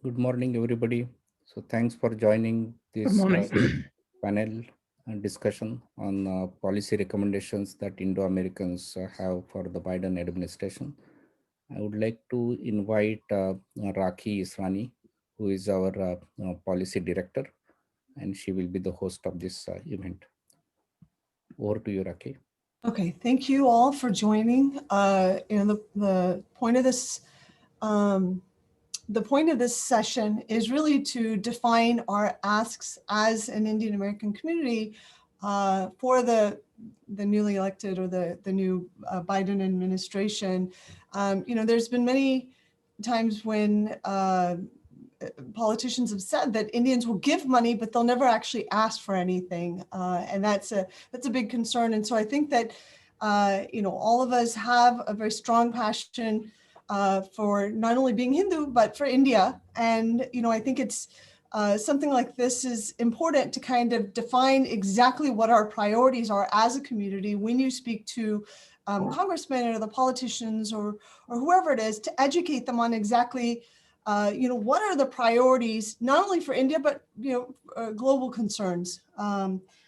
Good morning, everybody. So thanks for joining Good this morning. panel and discussion on policy recommendations that Indo-Americans have for the Biden administration. I would like to invite Rakhi Israni, who is our policy director, and she will be the host of this event. Over to you, Rakhi. Okay, thank you all for joining. The point of this session is really to define our asks as an Indian American community for the newly elected or the new Biden administration. There's been many times when politicians have said that Indians will give money, but they'll never actually ask for anything, and that's a big concern. And so I think that all of us have a very strong passion for not only being Hindu but for India, and I think it's something like this is important to kind of define exactly what our priorities are as a community when you speak to congressmen or the politicians or whoever it is, to educate them on exactly what are the priorities, not only for India, but, global concerns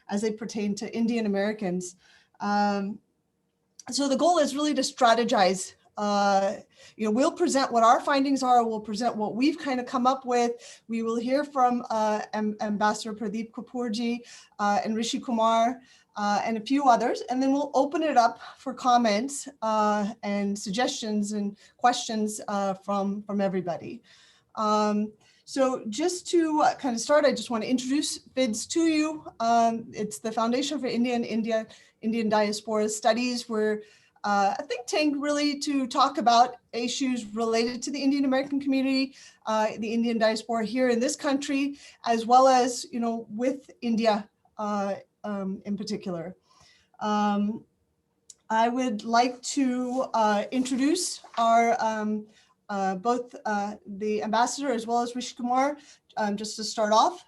as they pertain to Indian Americans. So the goal is really to strategize. We'll present what our findings are. We'll present what we've kind of come up with. We will hear from Ambassador Pradeep Kapoorji and Rishi Kumar and a few others, and then we'll open it up for comments and suggestions and questions from everybody. So just to kind of start, I just want to introduce FIIDS to you. It's the Foundation for Indian Diaspora Studies. We're a think tank really to talk about issues related to the Indian American community, the Indian diaspora here in this country, as well as, with India in particular. I would like to introduce our both the ambassador as well as Rishi Kumar. Just to start off,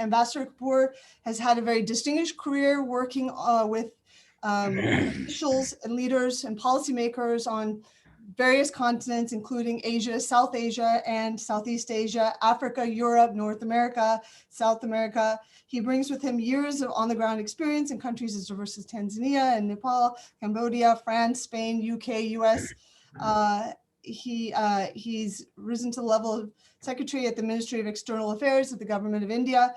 Ambassador Kapoor has had a very distinguished career working with officials and leaders and policymakers on various continents, including Asia, South Asia, and Southeast Asia, Africa, Europe, North America, South America. He brings with him years of on-the-ground experience in countries as diverse as Tanzania and Nepal, Cambodia, France, Spain, UK, US. He's risen to the level of secretary at the Ministry of External Affairs of the Government of India.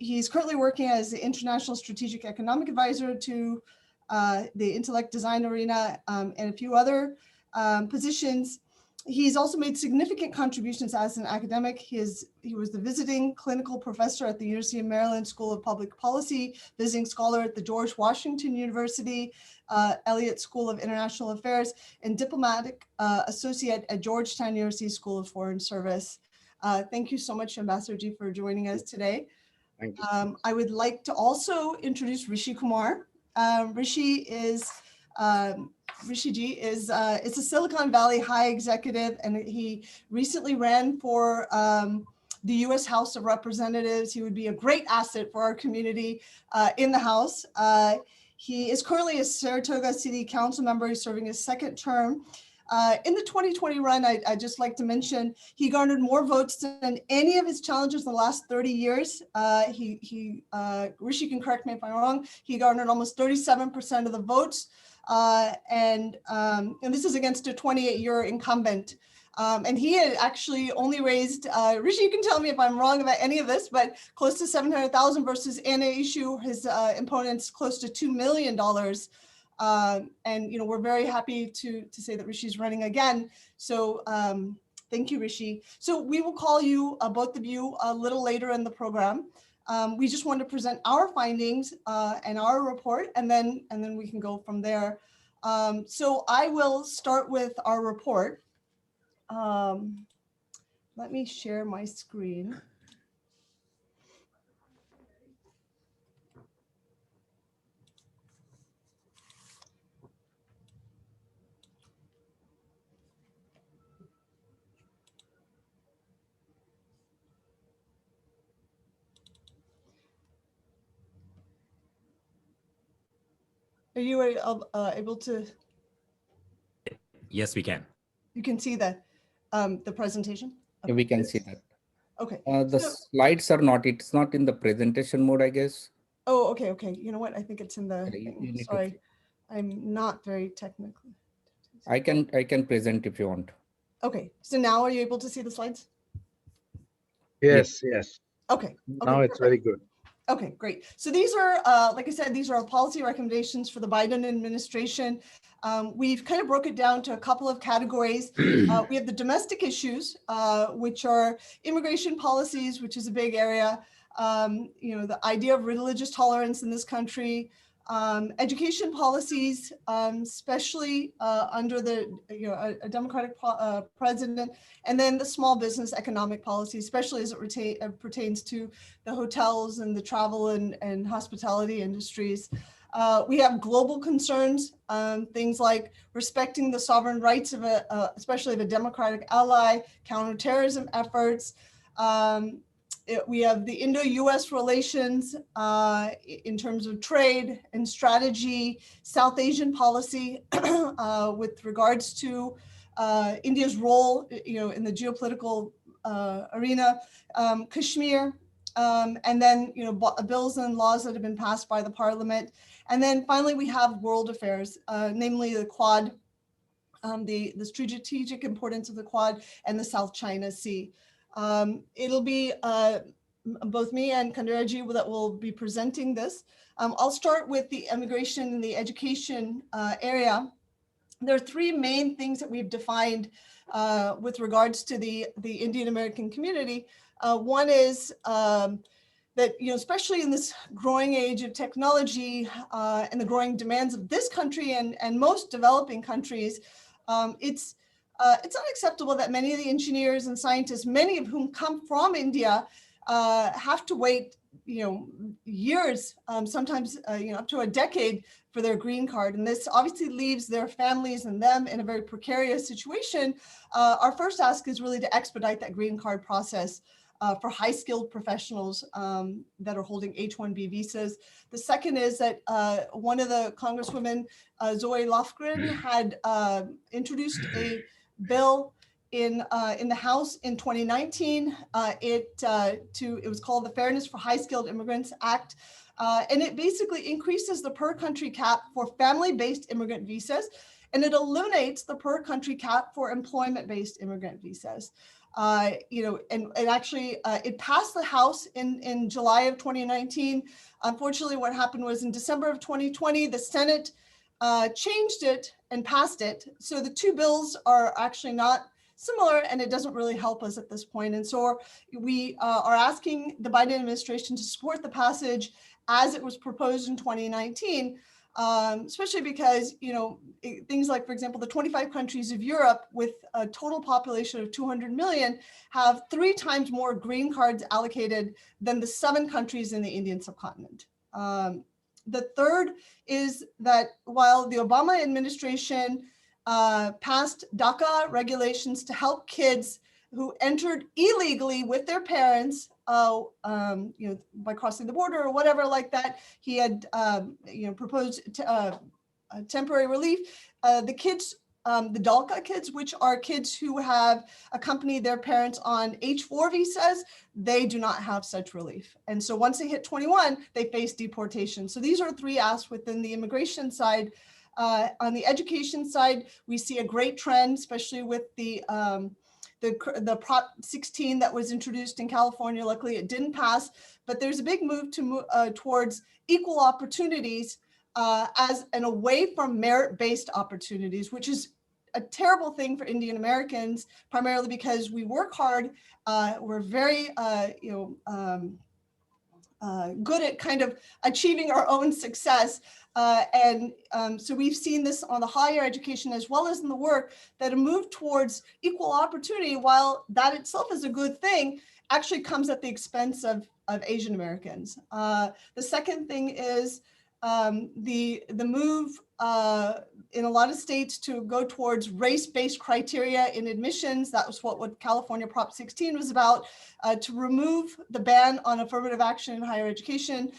He's currently working as the International Strategic Economic Advisor to the Intellect Design Arena and a few other positions. He's also made significant contributions as an academic. He was the visiting clinical professor at the University of Maryland School of Public Policy, visiting scholar at the George Washington University, Elliott School of International Affairs, and diplomatic associate at Georgetown University School of Foreign Service. Thank you so much, Ambassador Ji, for joining us today. Thank you. I would like to also introduce Rishi Kumar. Rishi Ji is a Silicon Valley high executive, and he recently ran for the U.S. House of Representatives. He would be a great asset for our community in the House. He is currently a Saratoga City Council member. He's serving his second term. In the 2020 run, I'd just like to mention, he garnered more votes than any of his challengers in the last 30 years. Rishi can correct me if I'm wrong, he garnered almost 37% of the votes. And this is against a 28-year incumbent. And he had actually only raised, Rishi, you can tell me if I'm wrong about any of this, but close to 700,000 versus Anna Issue, his opponent's close to $2 million. And we're very happy to say that Rishi's running again. So thank you, Rishi. So we will call you, both of you, a little later in the program. We just want to present our findings and our report, and then we can go from there. So I will start with our report. Let me share my screen. Are you able to? Yes, we can. You can see the presentation? Yeah, we can see that. Okay. The So, slides are not, it's not in the presentation mode, I guess. oh, okay, okay. You know what? I think it's in the thing. You need to, Sorry, I'm not very technical. I can present if you want. Okay, so now are you able to see the slides? Yes. Yes, yes. Okay, okay, Now it's perfect. very good. Okay, great. So these are, like I said, these are our policy recommendations for the Biden administration. We've kind of broke it down to a couple of categories. We have the domestic issues, which are immigration policies, which is a big area. The idea of religious tolerance in this country, education policies, especially under a Democratic president, and then the small business economic policy, especially as it pertains to the hotels and the travel and hospitality industries. We have global concerns, things like respecting the sovereign rights of especially of a democratic ally, counterterrorism efforts. We have the Indo-US relations in terms of trade and strategy, South Asian policy with regards to India's role, in the geopolitical arena, Kashmir, and then bills and laws that have been passed by the parliament, and then finally we have world affairs, namely the Quad, the strategic importance of the Quad and the South China Sea. It'll be both me and Kandiraji that will be presenting this. I'll start with the immigration and the education area. There are three main things that we've defined with regards to the Indian American community. One is that, especially in this growing age of technology and the growing demands of this country and most developing countries, it's unacceptable that many of the engineers and scientists, many of whom come from India, have to wait, years, sometimes, up to a decade for their green card. And this obviously leaves their families and them in a very precarious situation. Our first ask is really to expedite that green card process for high-skilled professionals that are holding H-1B visas. The second is that one of the Congresswomen, Zoe Lofgren, had introduced a bill in the House in 2019. It was called the Fairness for High-Skilled Immigrants Act. And it basically increases the per-country cap for family-based immigrant visas, and it eliminates the per-country cap for employment-based immigrant visas. And actually it passed the House in July of 2019. Unfortunately, what happened was in December of 2020, the Senate changed it and passed it. So the two bills are actually not similar, and it doesn't really help us at this point. And so we are asking the Biden administration to support the passage as it was proposed in 2019. Especially because, things like, for example, the 25 countries of Europe with a total population of 200 million have 3 times more green cards allocated than the 7 countries in the Indian subcontinent. The third is that while the Obama administration passed DACA regulations to help kids who entered illegally with their parents, by crossing the border or whatever like that, he had, proposed temporary relief. The kids, the DACA kids, which are kids who have accompanied their parents on H-4 visas, they do not have such relief. And so once they hit 21, they face deportation. So these are 3 asks within the immigration side. On the education side, we see a great trend, especially with the Prop 16 that was introduced in California. Luckily, it didn't pass, but there's a big move towards equal opportunities and away from merit-based opportunities, which is a terrible thing for Indian Americans, primarily because we work hard. We're very, good at kind of achieving our own success. So we've seen this on the higher education as well as in the work, that a move towards equal opportunity, while that itself is a good thing, actually comes at the expense of Asian Americans. The second thing is the move in a lot of states to go towards race-based criteria in admissions. That was what California Prop 16 was about, to remove the ban on affirmative action in higher education.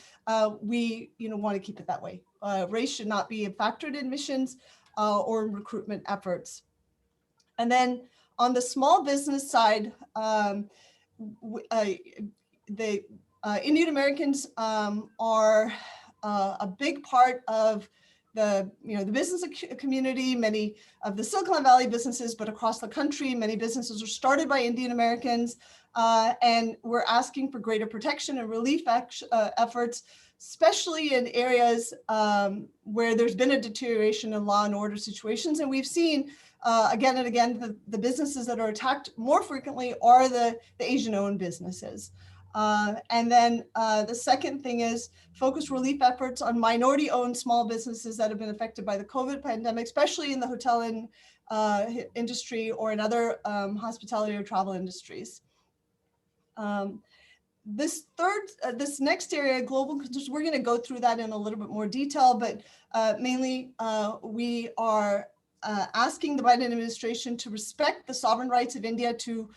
We want to keep it that way. Race should not be a factor in admissions or in recruitment efforts. And then on the small business side, the Indian Americans are a big part of the business community. Many of the Silicon Valley businesses, but across the country, many businesses are started by Indian Americans, and we're asking for greater protection and relief efforts, especially in areas where there's been a deterioration in law and order situations. And we've seen again and again, the businesses that are attacked more frequently are the Asian-owned businesses. And then the second thing is focused relief efforts on minority-owned small businesses that have been affected by the COVID pandemic, especially in the hotel and industry or in other hospitality or travel industries. This next area, global concerns, we're going to go through that in a little bit more detail, but mainly we are asking the Biden administration to respect the sovereign rights of India to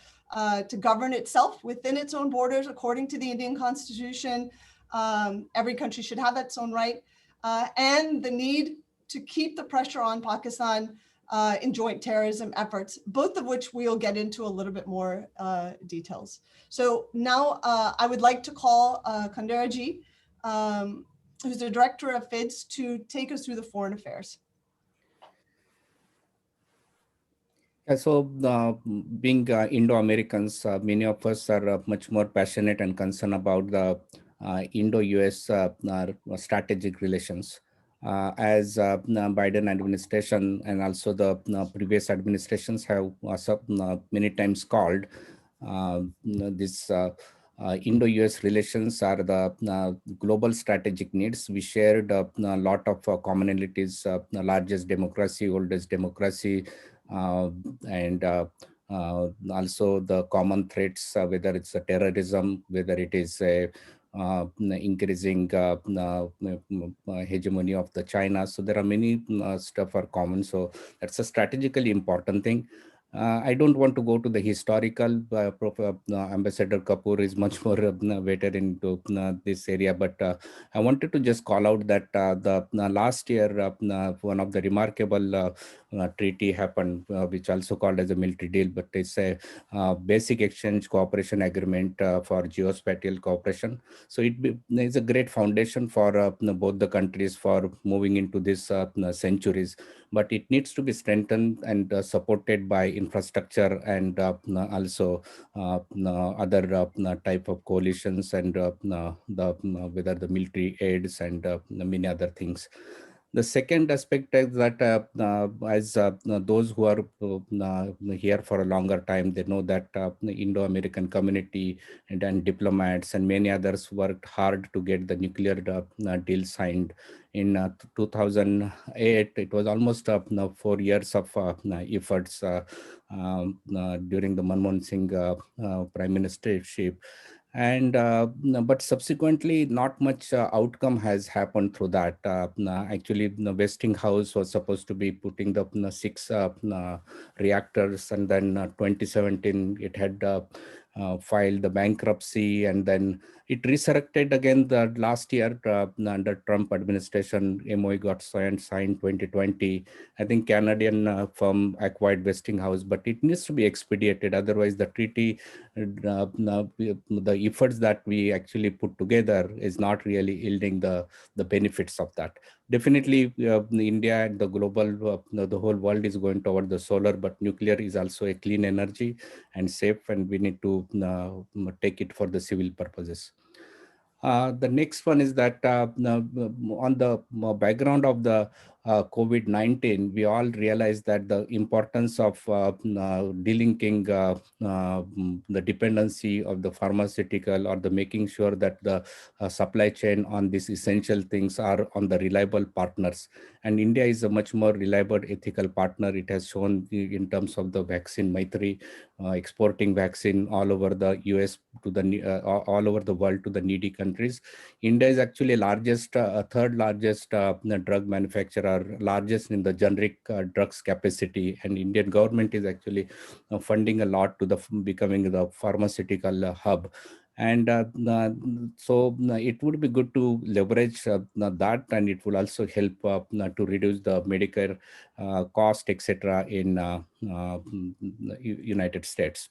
govern itself within its own borders according to the Indian Constitution. Every country should have its own right, and the need to keep the pressure on Pakistan in joint terrorism efforts, both of which we'll get into a little bit more details. So now I would like to call Kandera ji, who's the director of FIIDS, to take us through the foreign affairs. So being Indo-Americans, many of us are much more passionate and concerned about the Indo-US strategic relations. As Biden administration and also the previous administrations have many times called, this Indo-US relations are the global strategic needs. We shared a lot of commonalities, the largest democracy, oldest democracy, and also the common threats, whether it's a terrorism, whether it is a increasing hegemony of the China. So there are many stuff are common. So that's a strategically important thing. I don't want to go to the historical. Ambassador Kapoor is much more better into this area, but I wanted to just call out that the last year one of the remarkable treaty happened, which also called as a military deal, but it's a basic exchange cooperation agreement for geospatial cooperation. So it is a great foundation for both the countries for moving into this centuries, but it needs to be strengthened and supported by infrastructure and also other type of coalitions and whether the military aids and many other things. The second aspect is that as those who are here for a longer time, they know that the Indo-American community and diplomats and many others worked hard to get the nuclear deal signed. In 2008, it was almost 4 years of efforts during the Manmohan Singh prime ministership. And but subsequently not much outcome has happened through that. Actually the Westinghouse was supposed to be putting the 6 reactors, and then 2017 it had filed the bankruptcy, and then it resurrected again the last year under Trump administration. MOU got signed 2020. I think Canadian firm acquired Westinghouse, but it needs to be expedited. Otherwise, the treaty, the efforts that we actually put together is not really yielding the benefits of that. Definitely, India and the global, the whole world is going toward the solar, but nuclear is also a clean energy and safe, and we need to take it for the civil purposes. The next one is that on the background of the COVID-19, we all realize that the importance of delinking the dependency of the pharmaceutical, or the making sure that the supply chain on these essential things are on the reliable partners. And India is a much more reliable ethical partner. It has shown in terms of the vaccine Maitri, exporting vaccine all over the US to the all over the world to the needy countries. India is actually largest, third largest drug manufacturer, largest in the generic drugs capacity, and Indian government is actually funding a lot to the becoming the pharmaceutical hub. And it would be good to leverage that, and it will also help to reduce the Medicare cost, etc., in United States.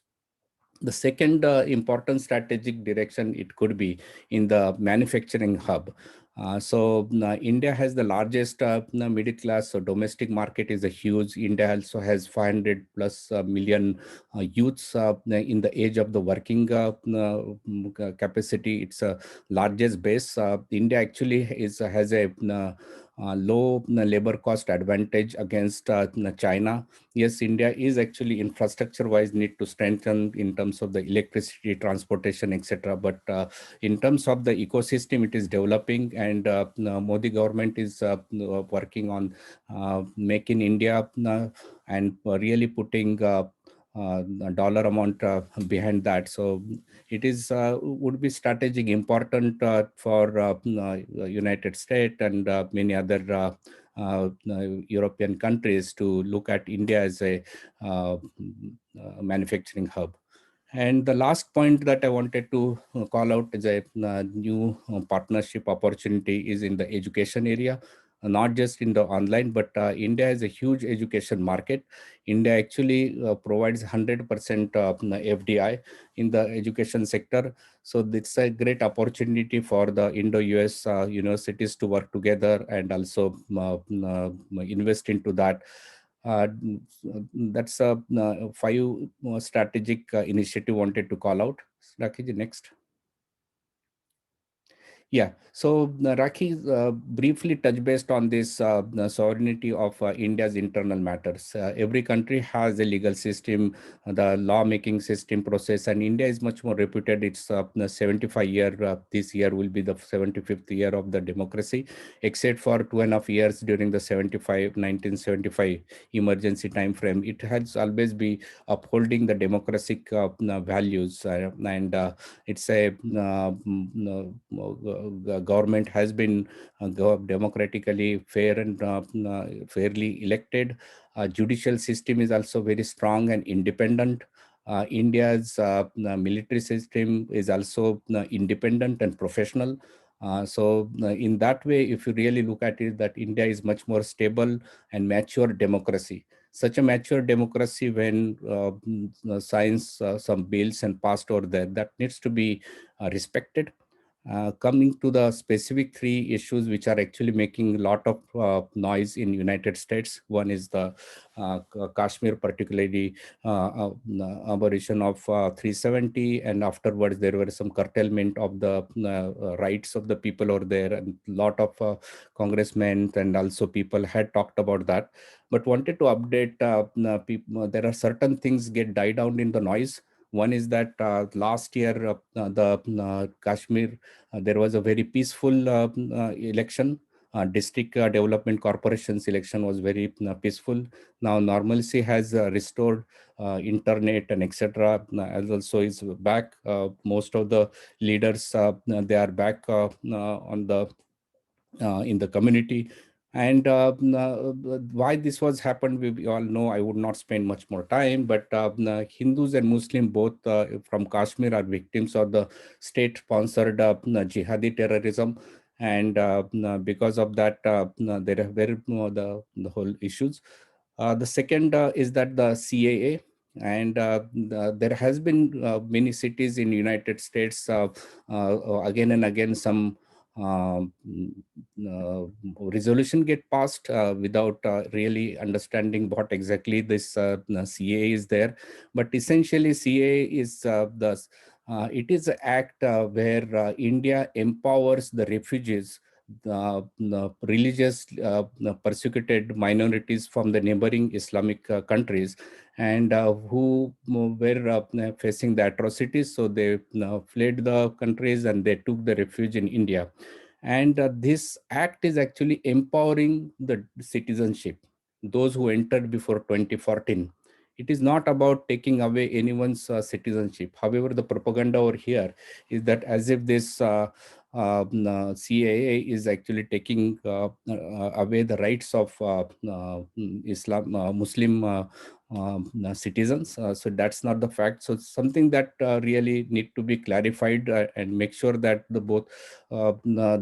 The second important strategic direction, it could be in the manufacturing hub. India has the largest middle class, so domestic market is a huge. India also has 500 plus million youths in the age of the working capacity. It's a largest base. India actually has a low labor cost advantage against China. Yes, India is actually infrastructure wise need to strengthen in terms of the electricity, transportation, etc. But in terms of the ecosystem, it is developing, and Modi government is working on making India and really putting a dollar amount behind that. So it is would be strategic important for United States and many other European countries to look at India as a manufacturing hub. And the last point that I wanted to call out is a new partnership opportunity is in the education area, not just in the online, but India is a huge education market. India actually provides 100% FDI in the education sector. So it's a great opportunity for the Indo-US universities to work together and also invest into that. Uh, that's a five strategic initiative wanted to call out. Rakhi, next. Yeah, so Rakhi briefly touch based on this the sovereignty of India's internal matters. Every country has a legal system, the lawmaking system process, and India is much more reputed. It's 75 year, this year will be the 75th year of the democracy, except for 2.5 years during the 1975 emergency time frame. It has always been upholding the democratic values, and it's a government has been democratically fair and fairly elected. Judicial system is also very strong and independent. India's military system is also independent and professional. In that way, if you really look at it, that India is much more stable and mature democracy. Such a mature democracy, when science some bills and passed over there, that needs to be respected. Coming to the specific three issues which are actually making a lot of noise in United States. One is the Kashmir, particularly abolition of 370, and afterwards there were some curtailment of the rights of the people over there, and a lot of congressmen and also people had talked about that, but wanted to update people. There are certain things get died down in the noise. One is that last year, the Kashmir, there was a very peaceful election. District Development Corporation's election was very peaceful. Now normalcy has restored, internet and etc. As also is back. Most of the leaders, they are back on the in the community. And why this was happened, we all know. I would not spend much more time, but Hindus and Muslim both from Kashmir are victims of the state-sponsored jihadi terrorism. And because of that, there are very the whole issues. The second is that the CAA, and there has been many cities in United States again and again some um, resolution get passed without really understanding what exactly this CA is there. But essentially, CA is it is an act where India empowers the refugees, the religious persecuted minorities from the neighboring Islamic countries, and who were facing the atrocities. So they fled the countries and they took the refuge in India. And this act is actually empowering the citizenship, those who entered before 2014. It is not about taking away anyone's citizenship. However, the propaganda over here is that as if this CAA is actually taking away the rights of Islam, Muslim citizens. So that's not the fact. So something that really need to be clarified, and make sure that the both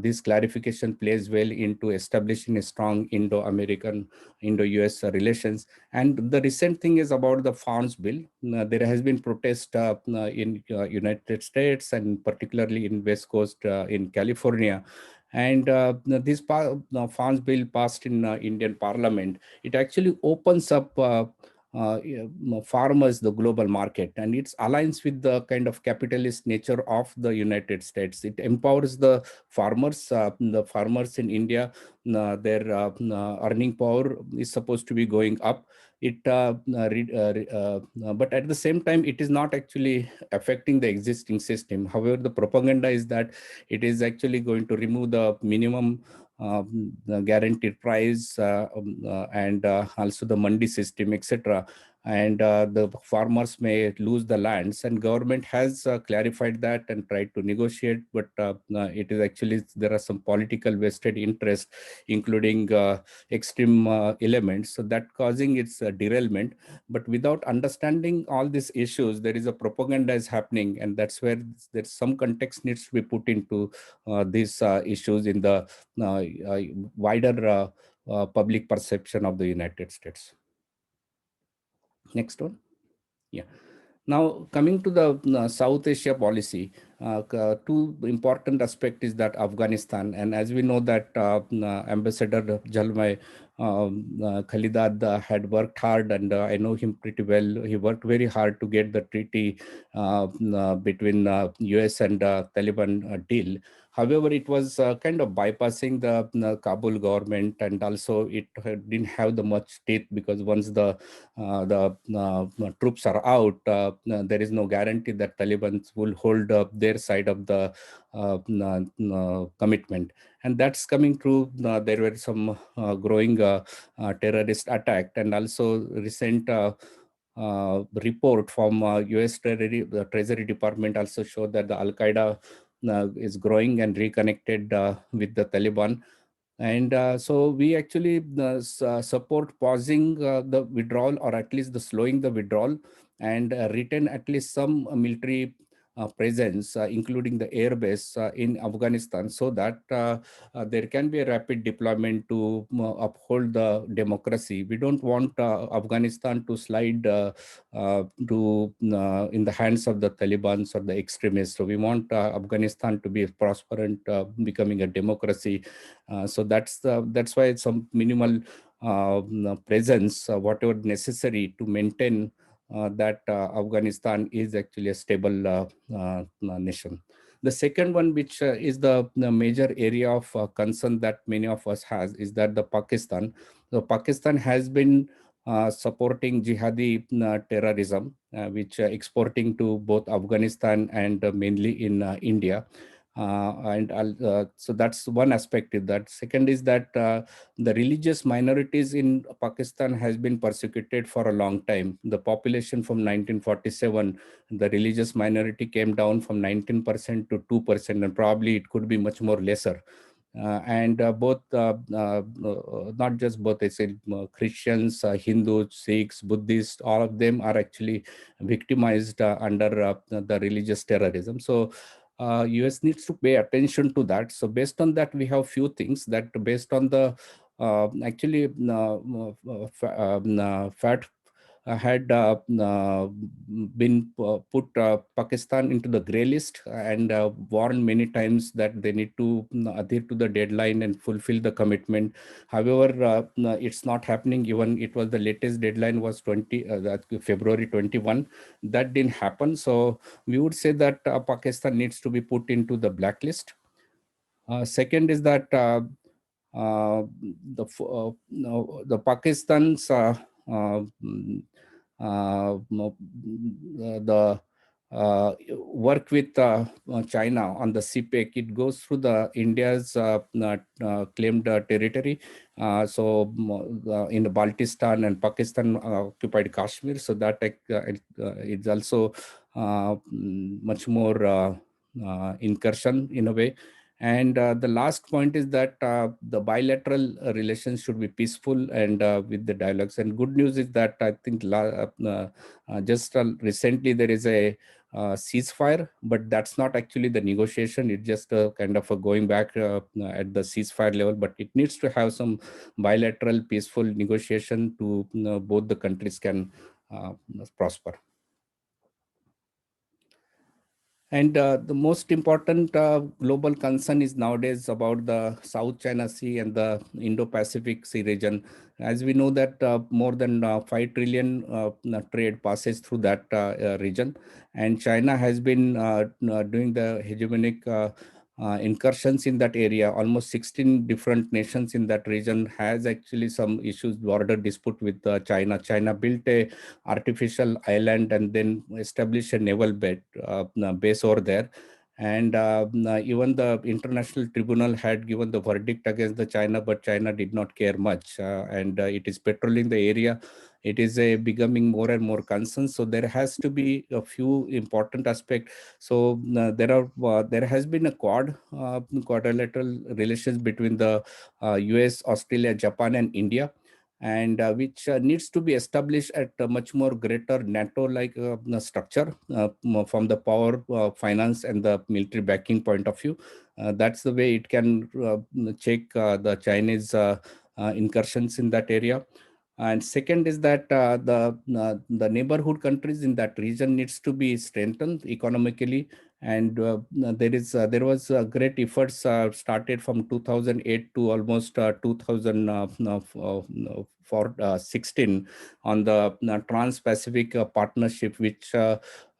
this clarification plays well into establishing a strong Indo-American, Indo-US relations. And the recent thing is about the FIIDS bill. There has been protest in United States, and particularly in West Coast in California. And this FIIDS bill passed in Indian Parliament. It actually opens up farmers the global market, and it aligns with the kind of capitalist nature of the United States. It empowers the farmers in India. Their earning power is supposed to be going up. But at the same time, it is not actually affecting the existing system. However, the propaganda is that it is actually going to remove the minimum the guaranteed price, and also the mandi system, etc. And the farmers may lose the lands, and government has clarified that and tried to negotiate, but it is actually, there are some political vested interest, including extreme elements, so that causing its derailment. But without understanding all these issues, there is a propaganda is happening, and that's where there's some context needs to be put into these issues in the wider public perception of the United States. Next one. Yeah. Now, coming to the South Asia policy, two important aspect is that Afghanistan, and as we know that Ambassador Jalmai Khalidad had worked hard, and I know him pretty well. He worked very hard to get the treaty between US and Taliban deal. However, it was kind of bypassing the Kabul government, and also it didn't have the much teeth, because once the troops are out, there is no guarantee that Taliban will hold their side of the commitment. And that's coming true. There were some growing terrorist attack, and also recent report from US the Treasury Department also showed that the Al Qaeda is growing and reconnected with the Taliban. And so we actually support pausing the withdrawal, or at least the slowing the withdrawal, and retain at least some military presence, including the air base in Afghanistan, so that there can be a rapid deployment to uphold the democracy. We don't want Afghanistan to slide in the hands of the Taliban or the extremists. So we want Afghanistan to be prosperous, becoming a democracy. So that's why some minimal presence, whatever necessary to maintain that Afghanistan is actually a stable nation. The second one, which is the major area of concern that many of us has, is that the Pakistan. So Pakistan has been supporting jihadi terrorism, which exporting to both Afghanistan and mainly in India. So that's one aspect of that. Second is that the religious minorities in Pakistan has been persecuted for a long time. The population from 1947, the religious minority came down from 19% to 2%, and probably it could be much more lesser. And both, not just both, I said Christians, Hindus, Sikhs, Buddhists, all of them are actually victimized under the religious terrorism. So US needs to pay attention to that. So based on that, we have few things that based on the actually FAT had been put Pakistan into the grey list, and warned many times that they need to adhere to the deadline and fulfill the commitment. However, it's not happening. Even it was the latest deadline was February 21. That didn't happen. So we would say that Pakistan needs to be put into the blacklist. Second is that the Pakistan's the work with China on the CPEC, it goes through the India's claimed territory. In the Baltistan and Pakistan occupied Kashmir. So that it's also much more incursion in a way. And the last point is that the bilateral relations should be peaceful and with the dialogues. And good news is that I think just recently there is a ceasefire, but that's not actually the negotiation. It's just kind of a going back at the ceasefire level, but it needs to have some bilateral peaceful negotiation to both the countries can prosper. And the most important global concern is nowadays about the South China Sea and the Indo-Pacific Sea region. As we know that more than 5 trillion trade passes through that region. And China has been doing the hegemonic incursions in that area. Almost 16 different nations in that region has actually some issues, border dispute with China. China built a artificial island and then established a naval base over there. And even the international tribunal had given the verdict against the China, but China did not care much. And it is patrolling the area. It is becoming more and more concerned. So there has to be a few important aspects. So there has been a quadrilateral relations between the US, Australia, Japan, and India, and which needs to be established at a much more greater NATO-like structure from the power, finance, and the military backing point of view. That's the way it can check the Chinese incursions in that area. And second is that the neighborhood countries in that region needs to be strengthened economically. And there was great efforts started from 2008 to almost 2016 on the Trans-Pacific Partnership, which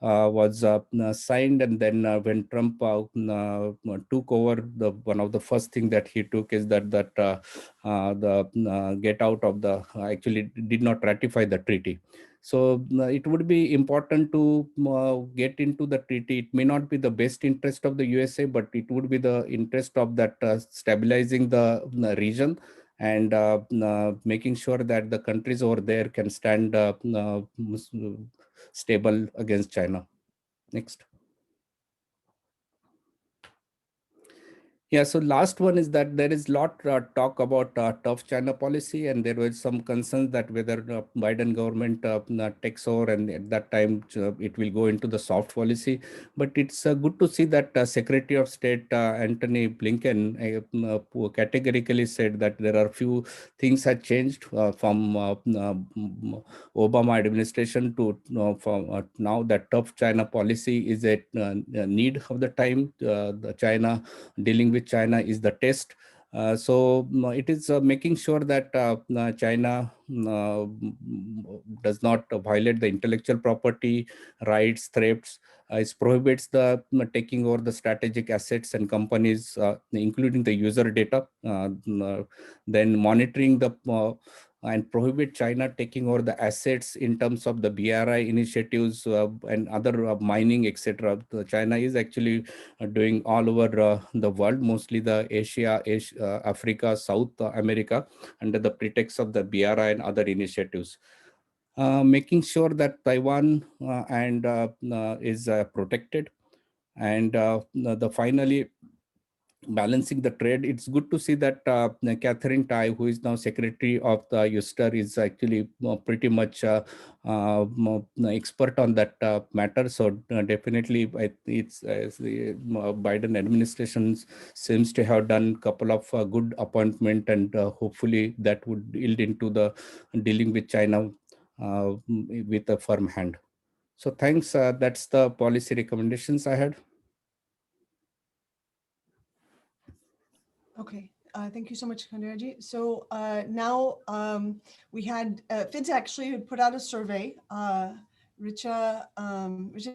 was signed. And then when Trump took over, the one of the first thing that he took is that the get out of the actually did not ratify the treaty. So it would be important to get into the treaty. It may not be the best interest of the USA, but it would be the interest of that stabilizing the region and making sure that the countries over there can stand stable against China. Next. Yeah, so last one is that there is lot talk about tough China policy, and there were some concerns that whether Biden government takes over, and at that time it will go into the soft policy. But it's good to see that Secretary of State Antony Blinken categorically said that there are few things had changed from Obama administration to from now that tough China policy is a need of the time. The China dealing with China is the test. So it is making sure that China does not violate the intellectual property rights, thefts. It prohibits the taking over the strategic assets and companies, including the user data. Then monitoring the and prohibit China taking over the assets in terms of the BRI initiatives and other mining, etc. China is actually doing all over the world, mostly the Asia, Africa, South America, under the pretext of the BRI and other initiatives. Making sure that Taiwan and is protected, and the finally balancing the trade. It's good to see that Catherine Tai, who is now Secretary of the USTR, is actually pretty much expert on that matter. So definitely, it's the Biden administration seems to have done a couple of good appointment, and hopefully that would yield into the dealing with China with a firm hand. So thanks. That's the policy recommendations I had. Okay, thank you so much, Kandarji. So now we had FIIDS actually had put out a survey. Richa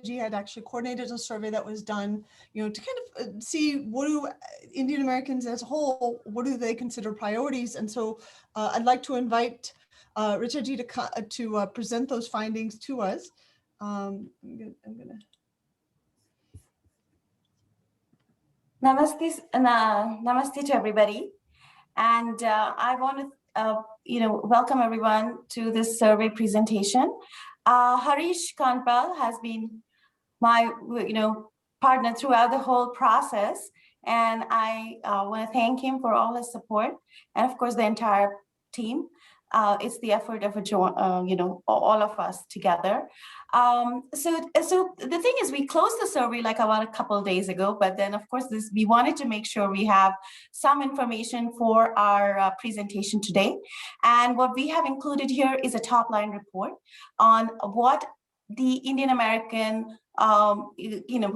Ji had actually coordinated a survey that was done, to kind of see what do Indian Americans as a whole, what do they consider priorities? And so I'd like to invite Richa Ji to present those findings to us. I'm gonna. Namaste to everybody. And I want to, welcome everyone to this survey presentation. Harish Kanpal has been my, partner throughout the whole process. And I want to thank him for all his support, and of course the entire team. It's the effort of all of us together. So the thing is, we closed the survey like about a couple of days ago, but then of course we wanted to make sure we have some information for our presentation today. And what we have included here is a top line report on what the Indian American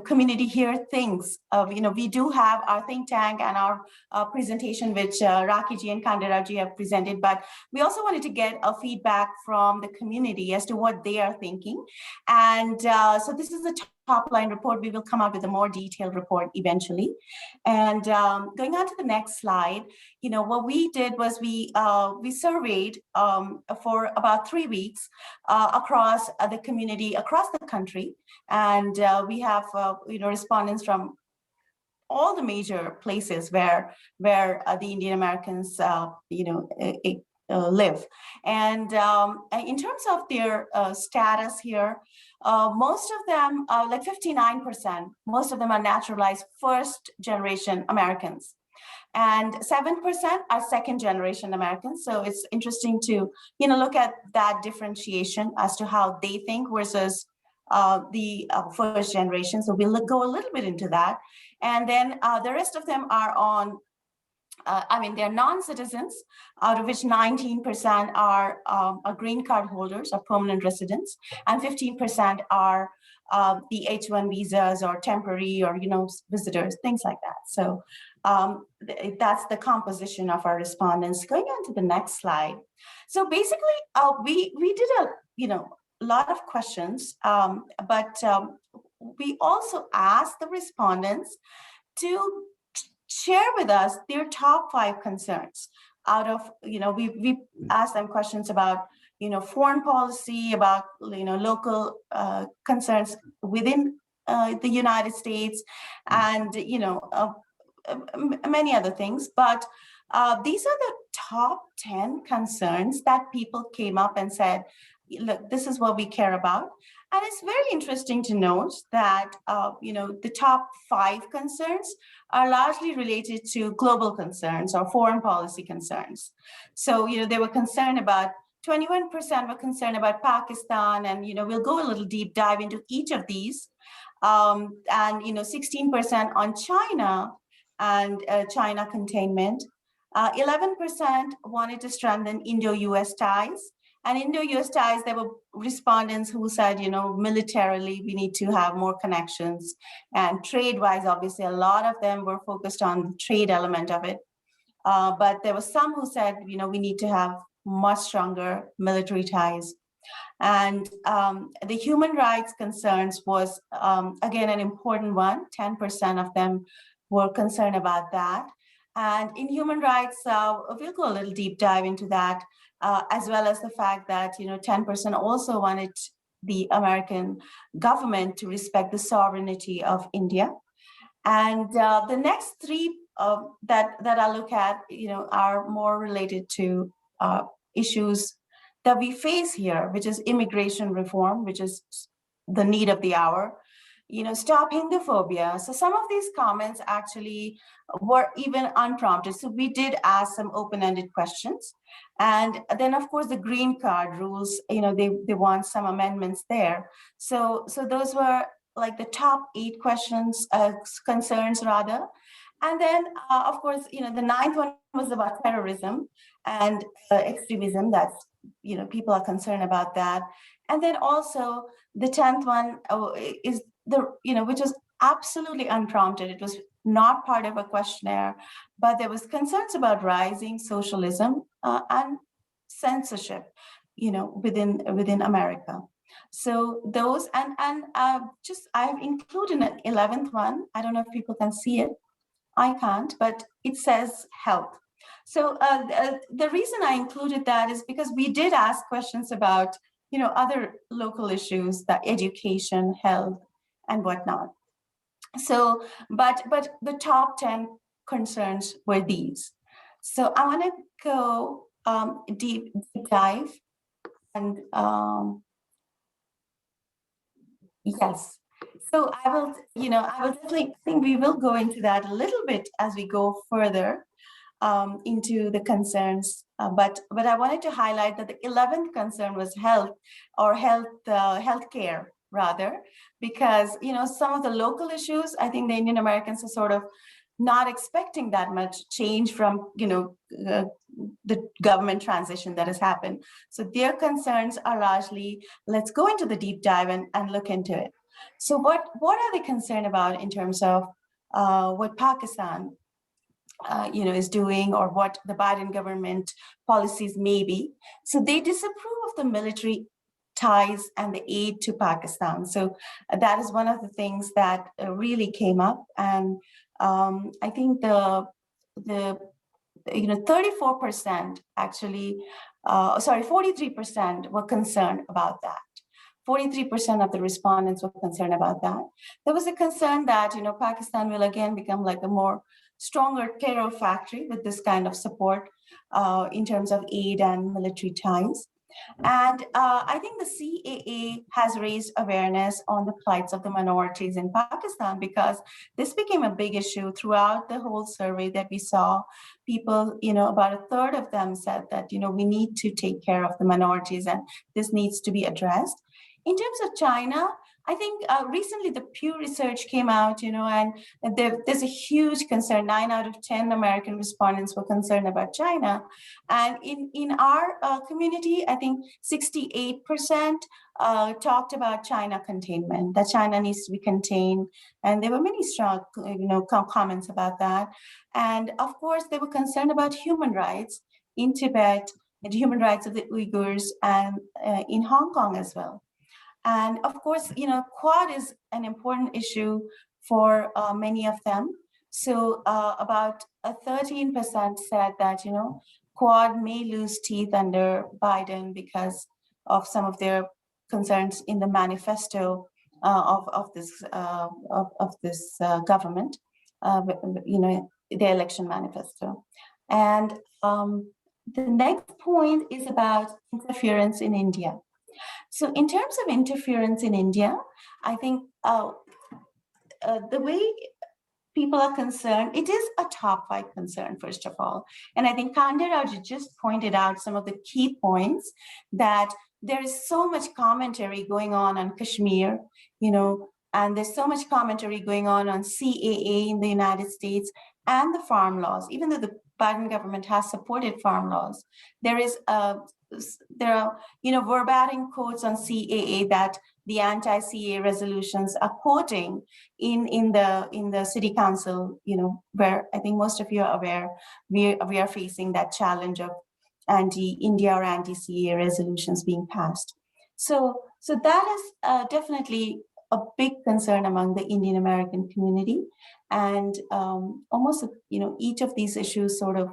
community here thinks of. We do have our think tank and our presentation, which Rakhi ji and Kandara ji have presented, but we also wanted to get a feedback from the community as to what they are thinking. And so this is a top line report. We will come out with a more detailed report eventually. And going on to the next slide, what we did was we surveyed for about 3 weeks across the community, across the country. And we have respondents from all the major places where the Indian Americans live. And in terms of their status here, most of them, like 59%, most of them are naturalized first generation Americans. And 7% are second generation Americans. So it's interesting to look at that differentiation as to how they think versus the first generation. So we'll go a little bit into that. And then the rest of them are on, they're non-citizens, out of which 19% are green card holders or permanent residents, and 15% are the H-1 visas or temporary or, visitors, things like that. So that's the composition of our respondents. Going on to the next slide. So basically, we did a lot of questions, but we also asked the respondents to share with us their top 5 concerns out of, we asked them questions about, foreign policy, about, local concerns within the United States, and, many other things. But these are the top 10 concerns that people came up and said, look, this is what we care about. And it's very interesting to note that, the top 5 concerns are largely related to global concerns or foreign policy concerns. So, they were concerned about, 21% were concerned about Pakistan, and, we'll go a little deep dive into each of these. And, 16% on China and China containment. 11% wanted to strengthen Indo-US ties. And Indo-US ties, there were respondents who said, militarily, we need to have more connections. And trade-wise, obviously, a lot of them were focused on the trade element of it. But there were some who said, we need to have much stronger military ties. And the human rights concerns was, again, an important one. 10% of them were concerned about that. And in human rights, we'll go a little deep dive into that, as well as the fact that 10% also wanted the American government to respect the sovereignty of India. And the next 3 that I look at, are more related to issues that we face here, which is immigration reform, which is the need of the hour. Stop Hindu-phobia. So some of these comments actually were even unprompted. So we did ask some open-ended questions. And then, of course, the green card rules, they want some amendments there. So those were like the top 8 questions, concerns rather. And then, of course, the 9th one was about terrorism and extremism. That's, people are concerned about that. And then also the 10th one is which was absolutely unprompted. It was not part of a questionnaire, but there was concerns about rising socialism and censorship, within America. So those, and I've included an 11th one. I don't know if people can see it. I can't, but it says health. So the reason I included that is because we did ask questions about, other local issues, that education, health, and whatnot. So, but the top 10 concerns were these. So I want to go deep dive, and yes. So I will definitely think we will go into that a little bit as we go further into the concerns. But I wanted to highlight that the 11th concern was health, or healthcare rather, because some of the local issues, I think the Indian Americans are sort of not expecting that much change from the government transition that has happened. So their concerns are largely, let's go into the deep dive and look into it. So what are they concerned about in terms of what Pakistan is doing, or what the Biden government policies may be? So they disapprove of the military ties and the aid to Pakistan. So that is one of the things that really came up, and I think the 34% actually, 43% were concerned about that. 43% of the respondents were concerned about that. There was a concern that Pakistan will again become like a more stronger terror factory with this kind of support in terms of aid and military ties. And I think the CAA has raised awareness on the plights of the minorities in Pakistan, because this became a big issue throughout the whole survey that we saw. People, about a third of them said that, we need to take care of the minorities and this needs to be addressed. In terms of China, I think recently the Pew Research came out, and there's a huge concern. 9 out of 10 American respondents were concerned about China. And in our community, I think 68% talked about China containment, that China needs to be contained. And there were many strong, comments about that. And of course, they were concerned about human rights in Tibet, and human rights of the Uyghurs, and in Hong Kong as well. And of course, Quad is an important issue for many of them. So about 13% said that, Quad may lose teeth under Biden because of some of their concerns in the manifesto of this government, the election manifesto. And the next point is about interference in India. So in terms of interference in India, I think the way people are concerned, it is a top 5 concern, first of all. And I think Kandiraj just pointed out some of the key points, that there is so much commentary going on Kashmir, and there's so much commentary going on CAA in the United States and the farm laws. Even though the Biden government has supported farm laws, there are verbatim quotes on CAA that the anti-CAA resolutions are quoting in the city council, where I think most of you are aware we are facing that challenge of anti-India or anti-CAA resolutions being passed. So that is definitely a big concern among the Indian American community, and almost each of these issues sort of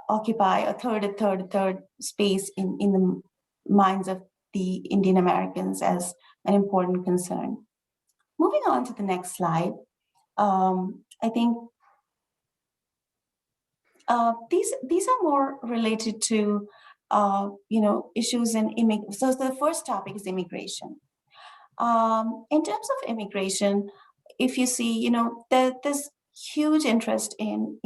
occupy a third space in the minds of the Indian Americans as an important concern. Moving on to the next slide, I think these are more related to issues in immigration. So the first topic is immigration. In terms of immigration, if you see, there's huge interest in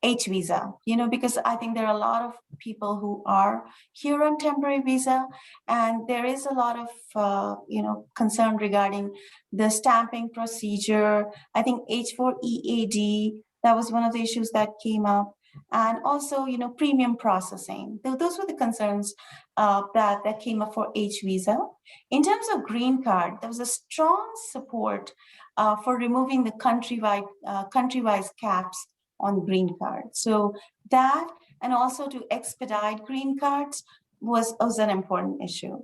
H visa, because I think there are a lot of people who are here on temporary visa, and there is a lot of, concern regarding the stamping procedure. I think H4 EAD, that was one of the issues that came up. And also, premium processing. Those were the concerns that came up for H visa. In terms of green card, there was a strong support for removing the countrywide caps on green cards. So that, and also to expedite green cards was an important issue.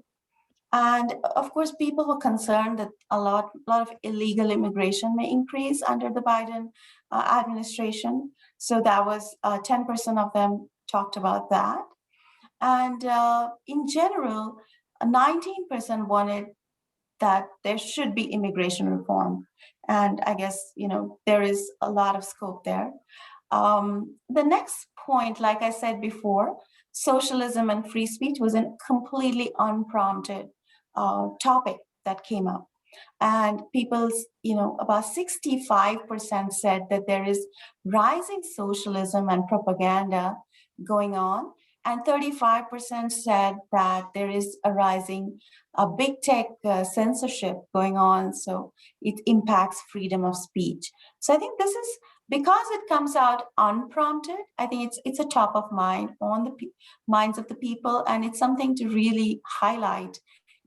And of course, people were concerned that a lot of illegal immigration may increase under the Biden administration. So that was 10% of them talked about that. And in general, 19% wanted that there should be immigration reform. And I guess, there is a lot of scope there. The next point, like I said before, socialism and free speech was a completely unprompted topic that came up. And people's, about 65% said that there is rising socialism and propaganda going on. And 35% said that there is a rising big tech censorship going on. So it impacts freedom of speech. So I think this is, because it comes out unprompted, I think it's a top of mind on the minds of the people. And it's something to really highlight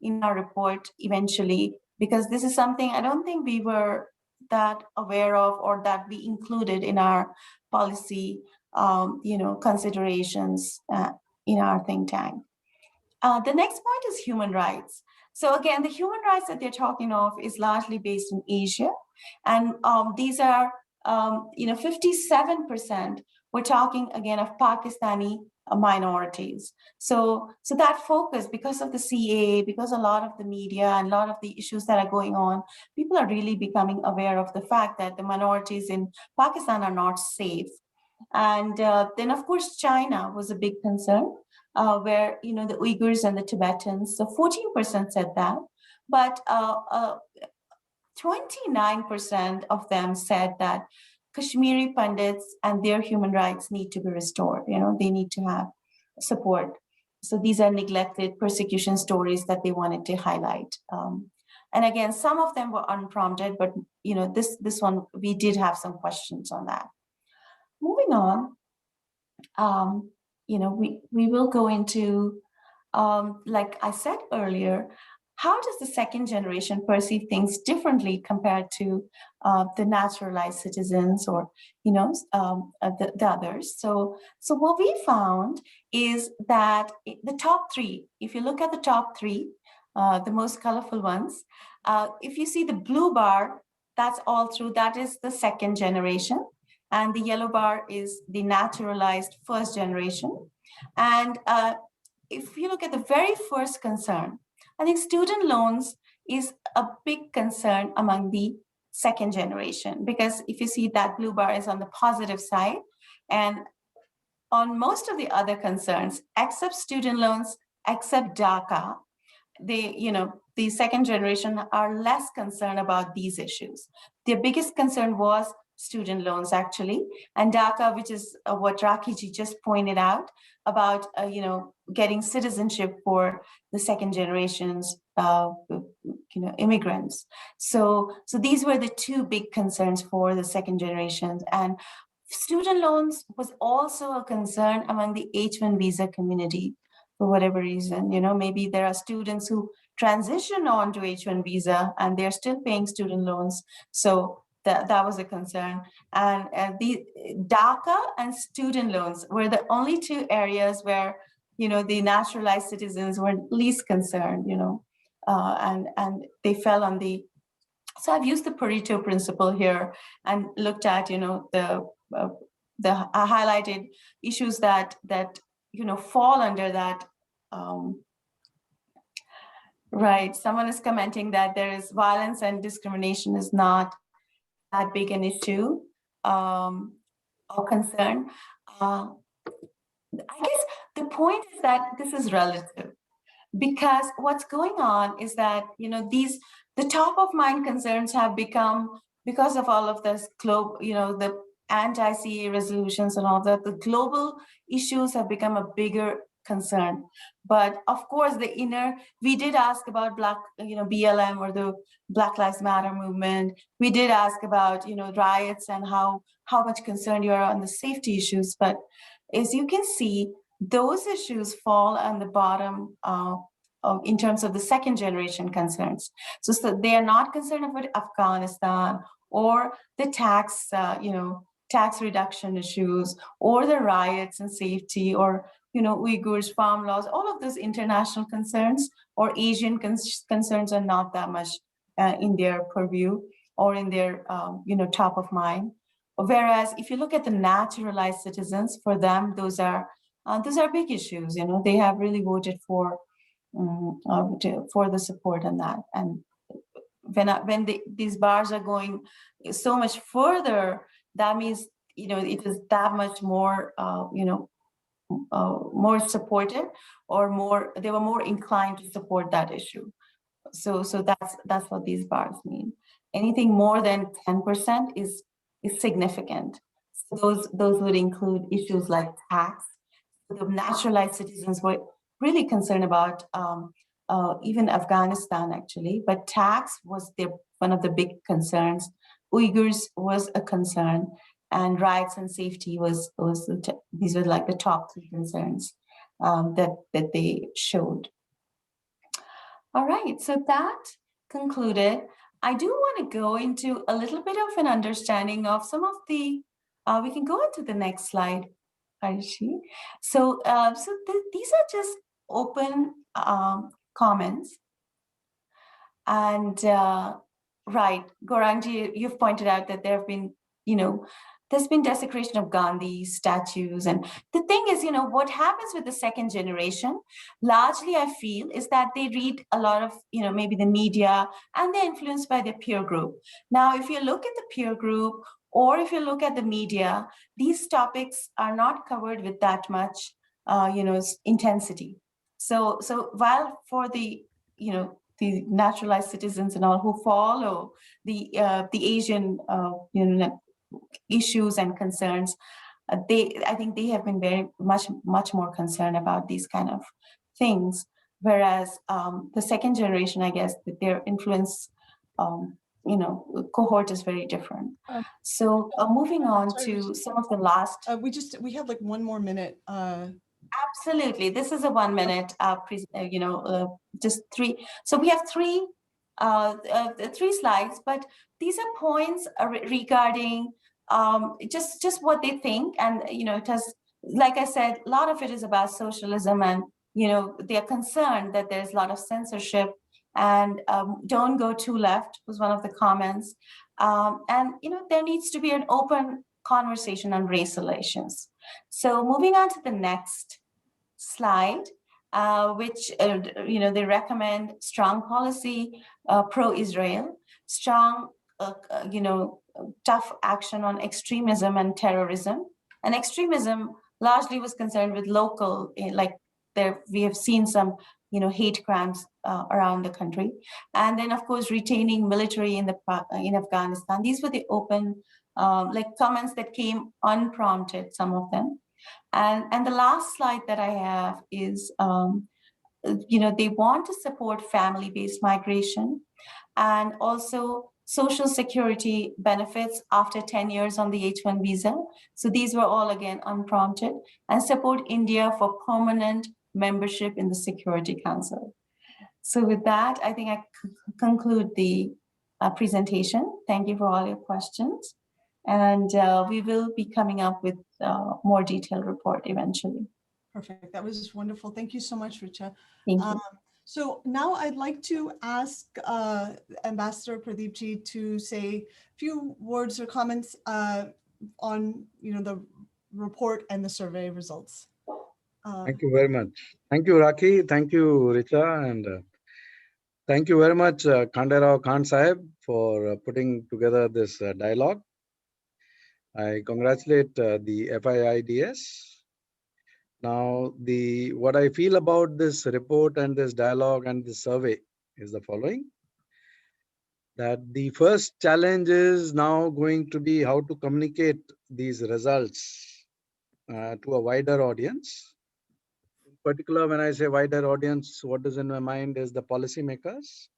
in our report eventually, because this is something I don't think we were that aware of or that we included in our policy considerations in our think tank. The next point is human rights. So again, the human rights that they're talking of is largely based in Asia. And these are, 57%, we're talking again of Pakistani minorities. So that focus, because of the CAA, because a lot of the media and a lot of the issues that are going on, people are really becoming aware of the fact that the minorities in Pakistan are not safe. And then, of course, China was a big concern, where, the Uyghurs and the Tibetans, so 14% said that, but 29% of them said that Kashmiri Pandits and their human rights need to be restored. They need to have support. So these are neglected persecution stories that they wanted to highlight. And again, some of them were unprompted, but this one, we did have some questions on that. Moving on, we will go into, like I said earlier, how does the second generation perceive things differently compared to the naturalized citizens or, the others? So what we found is that the top three, if you look at the top three, the most colorful ones, if you see the blue bar, that's all through, that is the second generation. And the yellow bar is the naturalized first generation. And if you look at the very first concern, I think student loans is a big concern among the second generation, because if you see that blue bar is on the positive side, and on most of the other concerns, except student loans, except DACA, the second generation are less concerned about these issues. Their biggest concern was student loans, actually, and DACA, which is what Rakiji just pointed out about, getting citizenship for the second generations, immigrants. So these were the two big concerns for the second generations. And student loans was also a concern among the H-1 visa community for whatever reason. Maybe there are students who transition on to H-1 visa and they're still paying student loans. So that was a concern. And the DACA and student loans were the only two areas where, the naturalized citizens were least concerned, and they fell on the, so I've used the Pareto principle here and looked at, the highlighted issues that fall under that. Right, someone is commenting that there is violence and discrimination is not that big an issue or concern. I guess the point is that this is relative, because what's going on is that, the top of mind concerns have become, because of all of this the anti-CA resolutions and all that, the global issues have become a bigger concern. But of course, we did ask about Black, BLM or the Black Lives Matter movement. We did ask about, riots and how much concerned you are on the safety issues. But as you can see, those issues fall on the bottom in terms of the second generation concerns. So they are not concerned about Afghanistan or the tax reduction issues or the riots and safety or, Uyghurs, farm laws, all of those international concerns or Asian concerns are not that much in their purview or in their, top of mind. Whereas if you look at the naturalized citizens, for them, those are big issues. They have really voted for the support on that. And when these bars are going so much further, that means it is that much more more supported, or they were more inclined to support that issue. So that's what these bars mean. Anything more than 10% is significant. So those would include issues like tax. The naturalized citizens were really concerned about even Afghanistan actually, but tax was one of the big concerns. Uyghurs was a concern, and rights and safety these were like the top three concerns that they showed. All right, so that concluded. I do want to go into a little bit of an understanding of some of the, we can go into the next slide, Arishi. So, these are just open comments. And right, Goranji, you've pointed out that there have been, there's been desecration of Gandhi statues. And the thing is, what happens with the second generation, largely I feel, is that they read a lot of, maybe the media, and they're influenced by their peer group. Now, if you look at the peer group, or if you look at the media, these topics are not covered with that much, intensity. So while for the, the naturalized citizens and all who follow the Asian issues and concerns, I think they have been very much more concerned about these kind of things. Whereas the second generation, I guess, that their influence, cohort is very different. So moving on to some of the last. We have like 1 more minute. Absolutely. This is a 1 minute, just three. So we have three slides, but these are points regarding just what they think. And, it has, like I said, a lot of it is about socialism, and, they're concerned that there's a lot of censorship, and don't go too left was one of the comments. And, there needs to be an open conversation on race relations. So moving on to the next slide, which they recommend strong policy pro-Israel, strong tough action on extremism and terrorism. And extremism largely was concerned with local, like we have seen some hate crimes around the country, and then of course retaining military in Afghanistan. These were the open comments that came unprompted, some of them. And the last slide that I have is, they want to support family-based migration, and also social security benefits after 10 years on the H-1 visa. So these were all, again, unprompted, and support India for permanent membership in the Security Council. So with that, I think I conclude the presentation. Thank you for all your questions. And we will be coming up with a more detailed report eventually. Perfect. That was wonderful. Thank you so much, Richa. Thank you. So now I'd like to ask Ambassador Pradeepji to say a few words or comments on the report and the survey results. Thank you very much. Thank you, Rakhi. Thank you, Richa. And thank you very much, Khanderao Khan Sahib, for putting together this dialogue. I congratulate the FIIDS. Now, what I feel about this report and this dialogue and this survey is the following. That the first challenge is now going to be how to communicate these results to a wider audience. In particular, when I say wider audience, what is in my mind is the policymakers.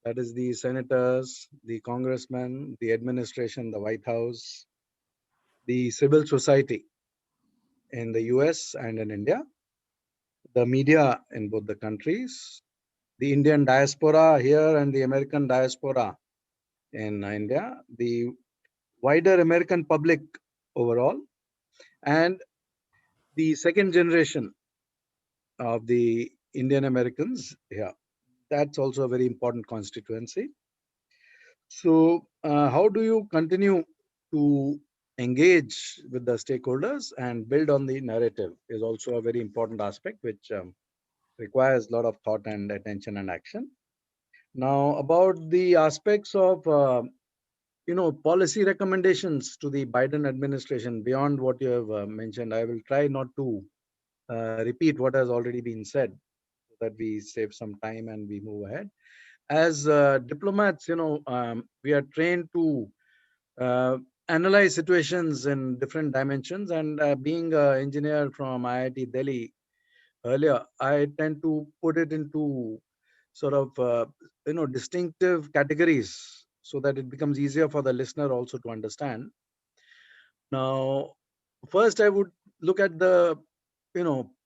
That is the senators, the congressmen, the administration, the White House, the civil society in the US and in India, the media in both the countries, the Indian diaspora here and the American diaspora in India, the wider American public overall, and the second generation of the Indian Americans here. That's also a very important constituency. So how do you continue to engage with the stakeholders and build on the narrative is also a very important aspect, which requires a lot of thought and attention and action. Now, about the aspects of policy recommendations to the Biden administration beyond what you have mentioned, I will try not to repeat what has already been said so that we save some time and we move ahead. As diplomats, we are trained to uh, analyze situations in different dimensions. And being an engineer from IIT Delhi earlier, I tend to put it into sort of distinctive categories so that it becomes easier for the listener also to understand. Now, first I would look at the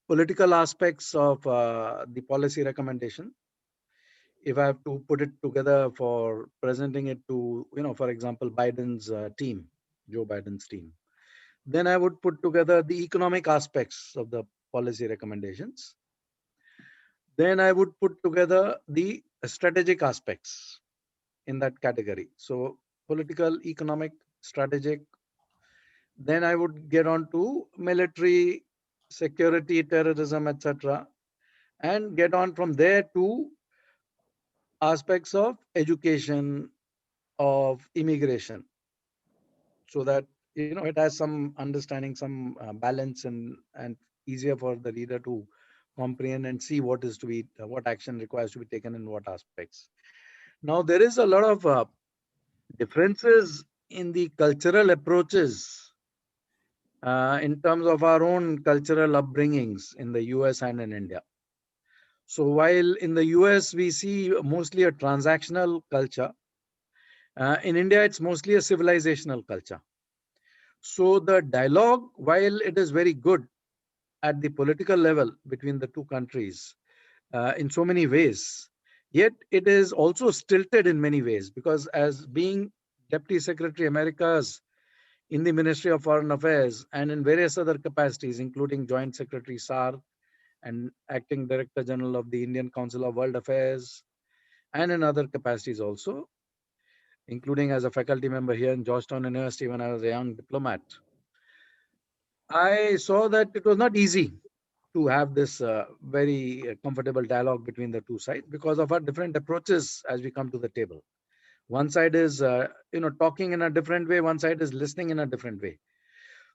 political aspects of the policy recommendation. If I have to put it together for presenting it to, for example, Biden's team, Joe Biden's team, then I would put together the economic aspects of the policy recommendations. Then I would put together the strategic aspects in that category. So political, economic, strategic. Then I would get on to military, security, terrorism, etc., and get on from there to aspects of education, of immigration, so that it has some understanding, some balance, and easier for the reader to comprehend and see what is to be what action requires to be taken in what aspects. Now there is a lot of differences in the cultural approaches in terms of our own cultural upbringings in the US and in India. So while in the US we see mostly a transactional culture, in India it's mostly a civilizational culture. So the dialogue, while it is very good at the political level between the two countries in so many ways, yet it is also stilted in many ways, because as being Deputy Secretary Americas in the Ministry of Foreign Affairs and in various other capacities, including Joint Secretary SAR and Acting Director General of the Indian Council of World Affairs, and in other capacities also, including as a faculty member here in Georgetown University when I was a young diplomat, I saw that it was not easy to have this very comfortable dialogue between the two sides because of our different approaches as we come to the table. One side is talking in a different way, one side is listening in a different way.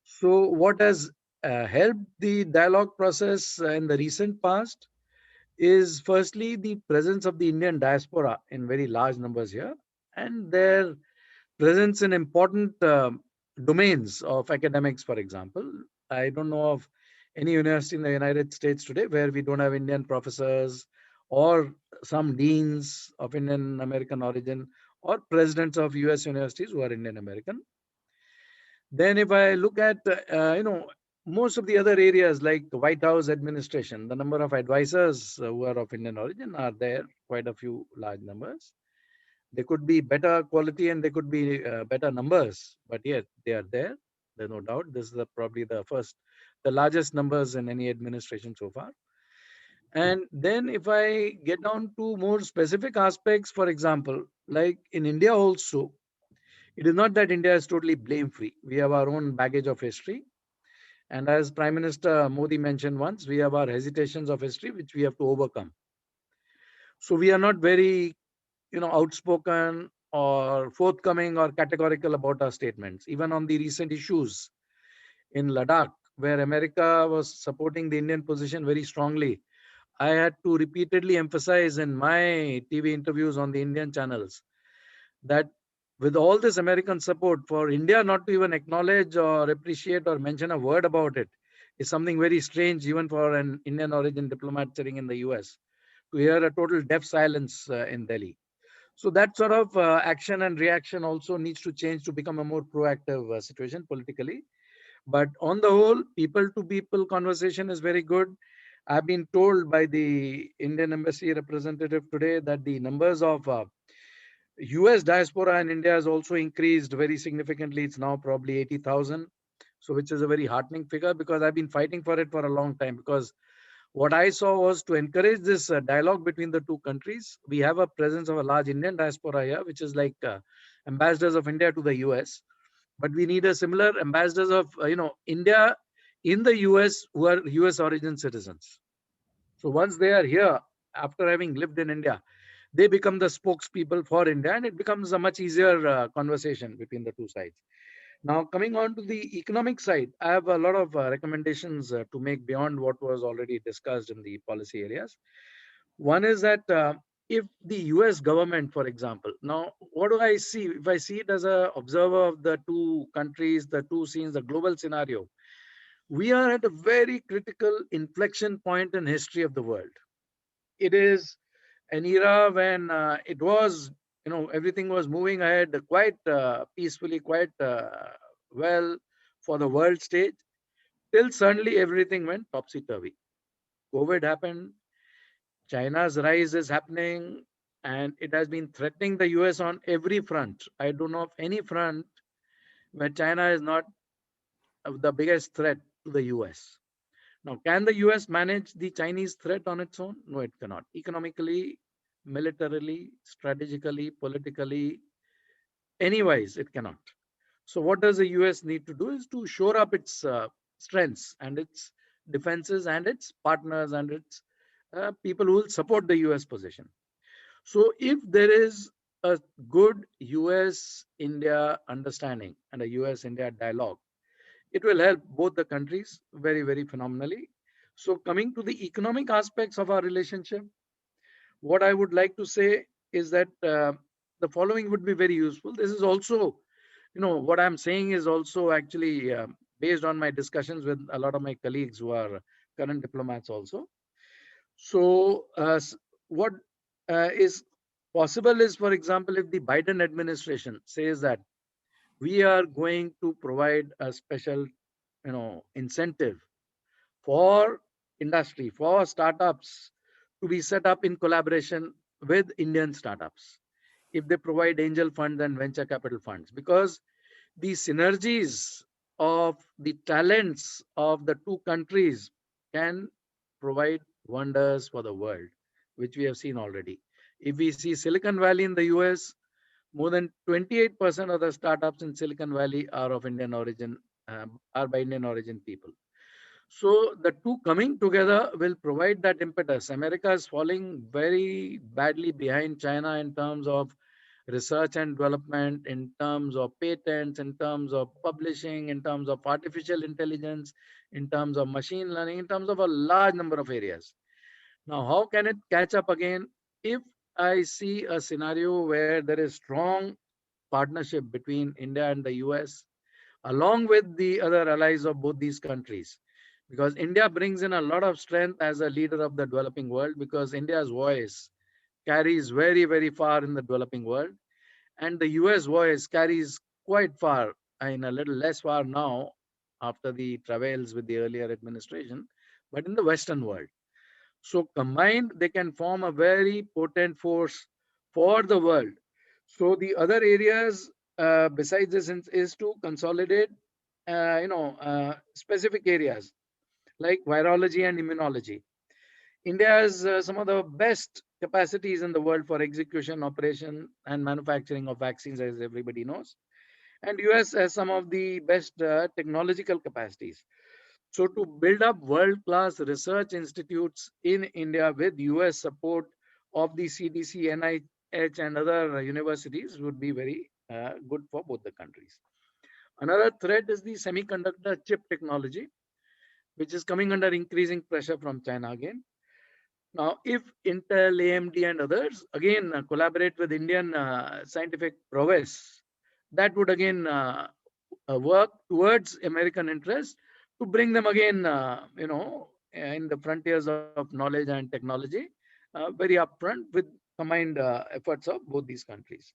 So what has helped the dialogue process in the recent past is firstly the presence of the Indian diaspora in very large numbers here, and their presence in important domains of academics, for example. I don't know of any university in the United States today where we don't have Indian professors or some deans of Indian American origin or presidents of US universities who are Indian American. Then if I look at, most of the other areas like the White House administration, the number of advisors who are of Indian origin are there, quite a few large numbers. They could be better quality and they could be better numbers, but yet they are there. There's no doubt. This is probably the largest numbers in any administration so far. And then if I get down to more specific aspects, for example, like in India also, it is not that India is totally blame-free. We have our own baggage of history. And as Prime Minister Modi mentioned once, we have our hesitations of history, which we have to overcome. So we are not very outspoken or forthcoming or categorical about our statements. Even on the recent issues in Ladakh, where America was supporting the Indian position very strongly, I had to repeatedly emphasize in my TV interviews on the Indian channels that with all this American support, for India not to even acknowledge or appreciate or mention a word about it is something very strange, even for an Indian origin diplomat sitting in the US, to hear a total deaf silence in Delhi. So that sort of action and reaction also needs to change to become a more proactive situation politically. But on the whole, people to people conversation is very good. I've been told by the Indian embassy representative today that the numbers of US diaspora in India has also increased very significantly. It's now probably 80,000. So which is a very heartening figure, because I've been fighting for it for a long time, because what I saw was to encourage this dialogue between the two countries. We have a presence of a large Indian diaspora here, which is like ambassadors of India to the US. But we need a similar ambassadors of India in the US who are US origin citizens. So once they are here, after having lived in India, they become the spokespeople for India, and it becomes a much easier conversation between the two sides. Now, coming on to the economic side, I have a lot of recommendations to make beyond what was already discussed in the policy areas. One is that if the US government, for example, now what do I see? If I see it as an observer of the two countries, the two scenes, the global scenario, we are at a very critical inflection point in history of the world. It is an era when it was, everything was moving ahead quite peacefully, quite well for the world stage, till suddenly everything went topsy-turvy. COVID happened, China's rise is happening, and it has been threatening the US on every front. I don't know of any front where China is not the biggest threat to the US. Now, can the US manage the Chinese threat on its own? No, it cannot. Economically, militarily, strategically, politically, anyways, it cannot. So, what does the US need to do is to shore up its strengths and its defenses and its partners and its people who will support the US position. So, if there is a good US India understanding and a US India dialogue, it will help both the countries very, very phenomenally. So, coming to the economic aspects of our relationship, what I would like to say is that the following would be very useful. This is also, what I'm saying is also actually based on my discussions with a lot of my colleagues who are current diplomats also. So, what is possible is, for example, if the Biden administration says that we are going to provide a special, incentive for industry, for startups to be set up in collaboration with Indian startups, if they provide angel funds and venture capital funds, because the synergies of the talents of the two countries can provide wonders for the world, which we have seen already. If we see Silicon Valley in the US, more than 28% of the startups in Silicon Valley are of Indian origin, are by Indian origin people. So the two coming together will provide that impetus. America is falling very badly behind China in terms of research and development, in terms of patents, in terms of publishing, in terms of artificial intelligence, in terms of machine learning, in terms of a large number of areas. Now, how can it catch up again? If I see a scenario where there is strong partnership between India and the US, along with the other allies of both these countries, because India brings in a lot of strength as a leader of the developing world, because India's voice carries very, very far in the developing world, and the US voice carries quite far, and a little less far now after the travails with the earlier administration, but in the Western world. So combined, they can form a very potent force for the world. So the other areas besides this is to consolidate, specific areas like virology and immunology. India has some of the best capacities in the world for execution, operation, and manufacturing of vaccines, as everybody knows. And US has some of the best technological capacities. So to build up world-class research institutes in India with US support of the CDC, NIH, and other universities would be very good for both the countries. Another threat is the semiconductor chip technology, which is coming under increasing pressure from China again. Now, if Intel, AMD, and others again collaborate with Indian scientific prowess, that would again work towards American interests to bring them again, in the frontiers of knowledge and technology, very upfront with combined efforts of both these countries.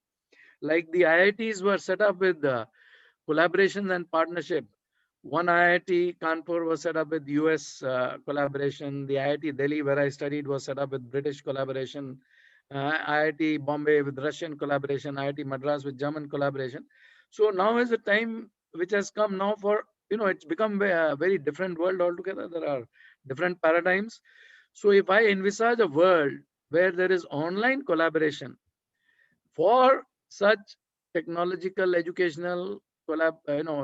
Like the IITs were set up with collaborations and partnership. One IIT Kanpur was set up with US collaboration. The IIT Delhi, where I studied, was set up with British collaboration. IIT Bombay with Russian collaboration. IIT Madras with German collaboration. So now is the time which has come now for, it's become a very different world altogether. There are different paradigms. So if I envisage a world where there is online collaboration for such technological educational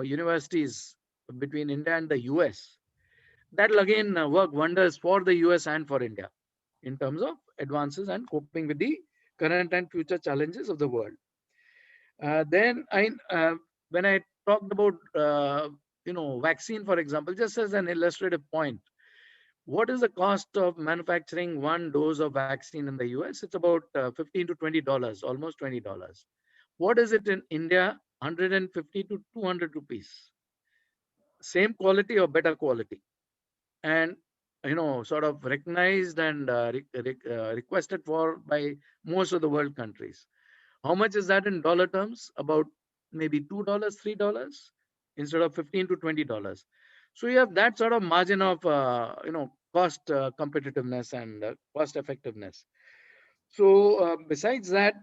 universities between India and the US, that will again work wonders for the US and for India in terms of advances and coping with the current and future challenges of the world. Then when I talked about vaccine, for example, just as an illustrative point, What is the cost of manufacturing one dose of vaccine in the US? It's about $15 to $20, almost $20. What is it in India? 150 to 200 rupees. Same quality or better quality. And sort of recognized and requested for by most of the world countries. How much is that in dollar terms? About maybe $2, $3 instead of $15 to $20. So you have that sort of margin of cost competitiveness and cost effectiveness. So besides that,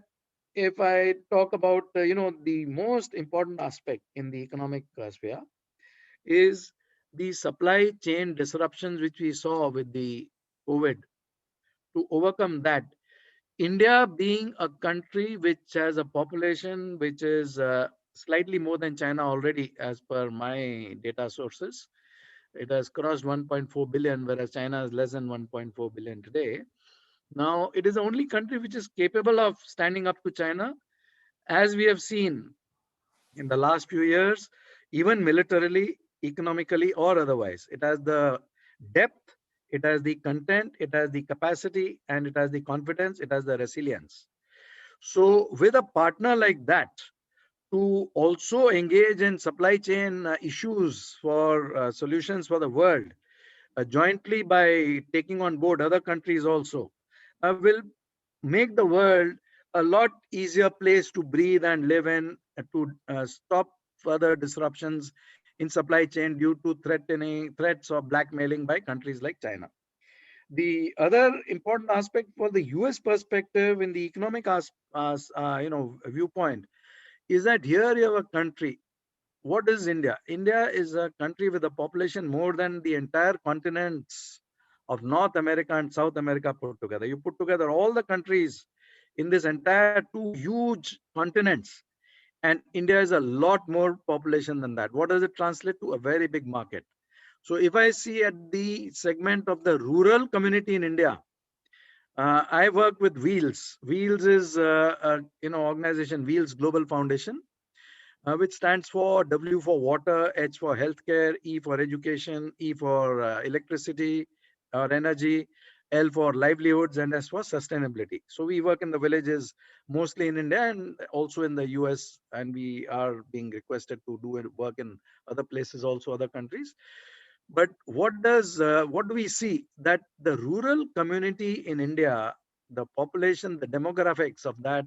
if I talk about the most important aspect in the economic sphere is the supply chain disruptions which we saw with the COVID. To overcome that, India being a country which has a population which is slightly more than China already, as per my data sources, it has crossed 1.4 billion, whereas China is less than 1.4 billion today. Now, it is the only country which is capable of standing up to China, as we have seen in the last few years, even militarily, economically, or otherwise. It has the depth, it has the content, it has the capacity, and it has the confidence, it has the resilience. So, with a partner like that, to also engage in supply chain issues for solutions for the world, jointly by taking on board other countries also, will make the world a lot easier place to breathe and live in, to stop further disruptions in supply chain due to threats or blackmailing by countries like China. The other important aspect for the US perspective in the economic viewpoint is that here you have a country. What is India? India is a country with a population more than the entire continents of North America and South America put together. You put together all the countries in this entire two huge continents, and India is a lot more population than that. What does it translate to? A very big market. So if I see at the segment of the rural community in India, I work with Wheels. Wheels is organization, Wheels Global Foundation, which stands for W for water, H for healthcare, E for education, E for electricity or energy, L for livelihoods, and S for sustainability. So we work in the villages, mostly in India and also in the US, and we are being requested to do work in other places, also other countries. But what do we see? That the rural community in India, the population, the demographics of that,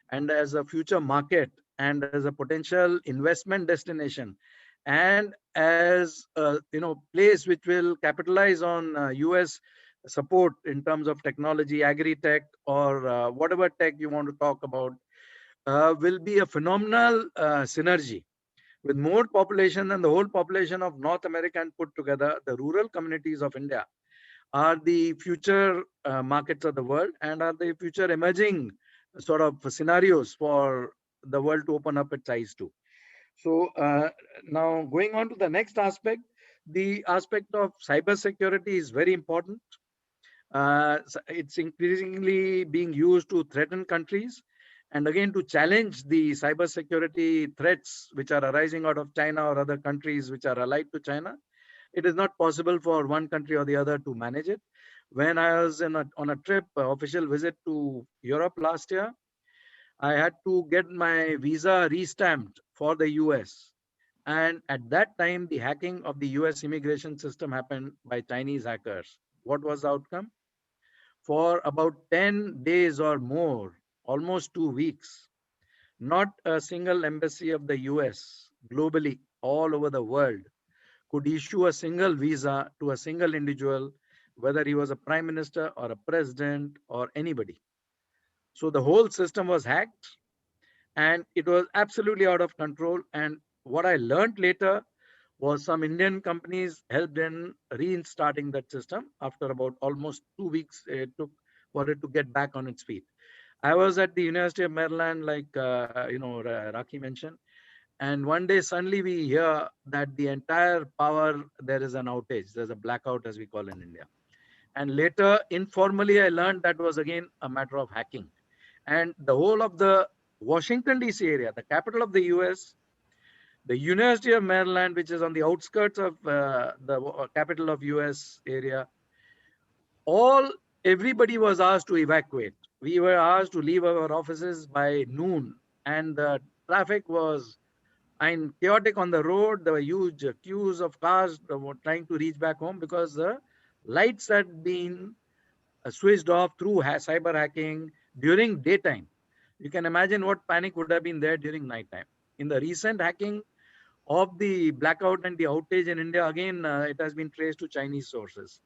and as a future market and as a potential investment destination, and as a place which will capitalize on US support in terms of technology, agri-tech, or whatever tech you want to talk about, will be a phenomenal synergy. With more population than the whole population of North America put together, the rural communities of India are the future markets of the world and are the future emerging sort of scenarios for the world to open up its eyes to. So now going on to the next aspect, the aspect of cybersecurity is very important. It's increasingly being used to threaten countries and again to challenge the cybersecurity threats which are arising out of China or other countries which are allied to China. It is not possible for one country or the other to manage it. When I was on a trip, official visit to Europe last year, I had to get my visa restamped for the US. And at that time, the hacking of the US immigration system happened by Chinese hackers. What was the outcome? For about 10 days or more, almost 2 weeks, not a single embassy of the US globally, all over the world, could issue a single visa to a single individual, whether he was a prime minister or a president or anybody. So the whole system was hacked and it was absolutely out of control. And what I learned later was some Indian companies helped in reinstarting that system after about almost 2 weeks it took for it to get back on its feet. I was at the University of Maryland, like Raki mentioned, and one day suddenly we hear that the entire power, there is an outage, there's a blackout as we call in India. And later, informally, I learned that was again a matter of hacking. And the whole of the Washington, DC area, the capital of the US, the University of Maryland, which is on the outskirts of the capital of US area, everybody was asked to evacuate. We were asked to leave our offices by noon, and the traffic was chaotic on the road. There were huge queues of cars that were trying to reach back home because the lights had been switched off through cyber hacking during daytime. You can imagine what panic would have been there during nighttime. In the recent hacking of the blackout and the outage in India, again, it has been traced to Chinese sources.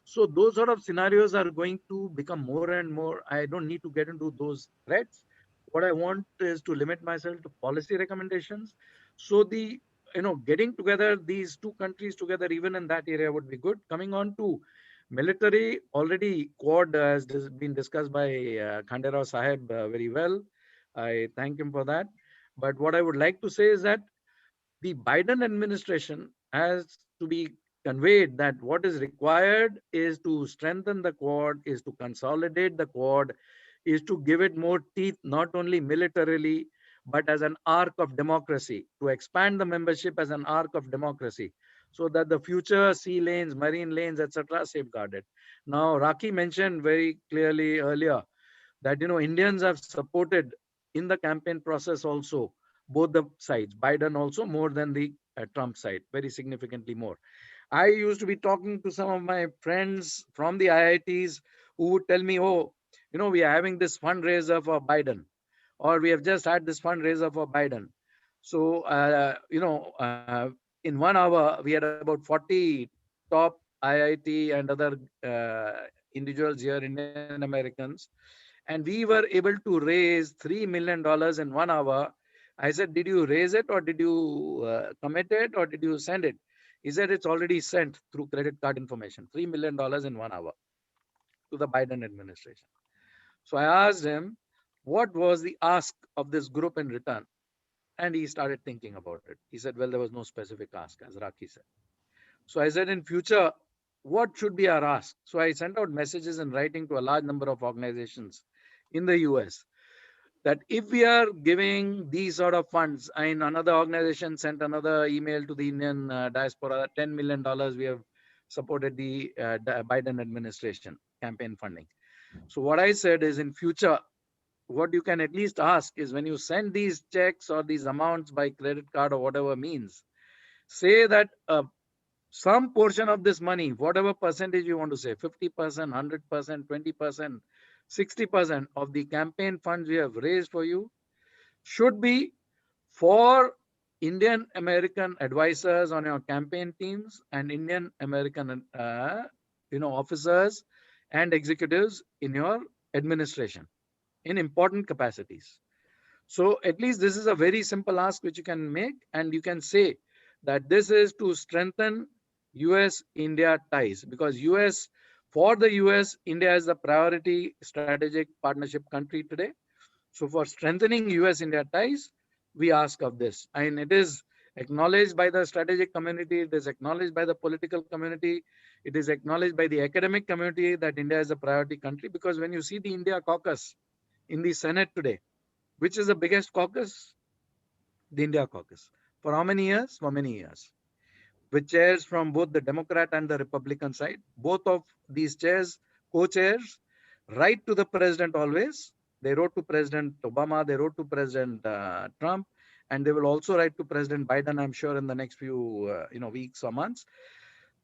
So those sort of scenarios are going to become more and more. I don't need to get into those threats. What I want is to limit myself to policy recommendations. So getting together these two countries together, even in that area, would be good. Coming on to military, already Quad has been discussed by Khanderao Sahib very well. I thank him for that. But what I would like to say is that the Biden administration has to be conveyed that what is required is to strengthen the Quad, is to consolidate the Quad, is to give it more teeth, not only militarily, but as an arc of democracy, to expand the membership as an arc of democracy, so that the future sea lanes, marine lanes, etc., are safeguarded. Now, Raki mentioned very clearly earlier that Indians have supported in the campaign process also both the sides, Biden also more than the Trump side, very significantly more. I used to be talking to some of my friends from the IITs who would tell me, oh, we are having this fundraiser for Biden, or we have just had this fundraiser for Biden. So, in 1 hour, we had about 40 top IIT and other individuals here, Indian Americans, and we were able to raise $3 million in 1 hour. I said, did you raise it, or did you commit it, or did you send it? He said, it's already sent through credit card information, $3 million in 1 hour to the Biden administration. So I asked him, what was the ask of this group in return? And he started thinking about it. He said, well, there was no specific ask, as Raki said. So I said, in future, what should be our ask? So I sent out messages in writing to a large number of organizations in the US that if we are giving these sort of funds, and another organization sent another email to the Indian diaspora, $10 million we have supported the Biden administration campaign funding. So what I said is, in future, what you can at least ask is, when you send these checks or these amounts by credit card or whatever means, say that some portion of this money, whatever percentage you want to say, 50%, 100%, 20%, 60% of the campaign funds we have raised for you should be for Indian American advisors on your campaign teams and Indian American officers and executives in your administration in important capacities. So at least this is a very simple ask which you can make, and you can say that this is to strengthen US-India ties, because for the US, India is the priority strategic partnership country today. So for strengthening US-India ties, we ask of this. And it is acknowledged by the strategic community, it is acknowledged by the political community, it is acknowledged by the academic community that India is a priority country. Because when you see the India caucus in the Senate today, which is the biggest caucus? The India caucus. For how many years? For many years. With chairs from both the Democrat and the Republican side. Both of these chairs, co-chairs, write to the president always. They wrote to President Obama, they wrote to President Trump, and they will also write to President Biden, I'm sure, in the next few weeks or months,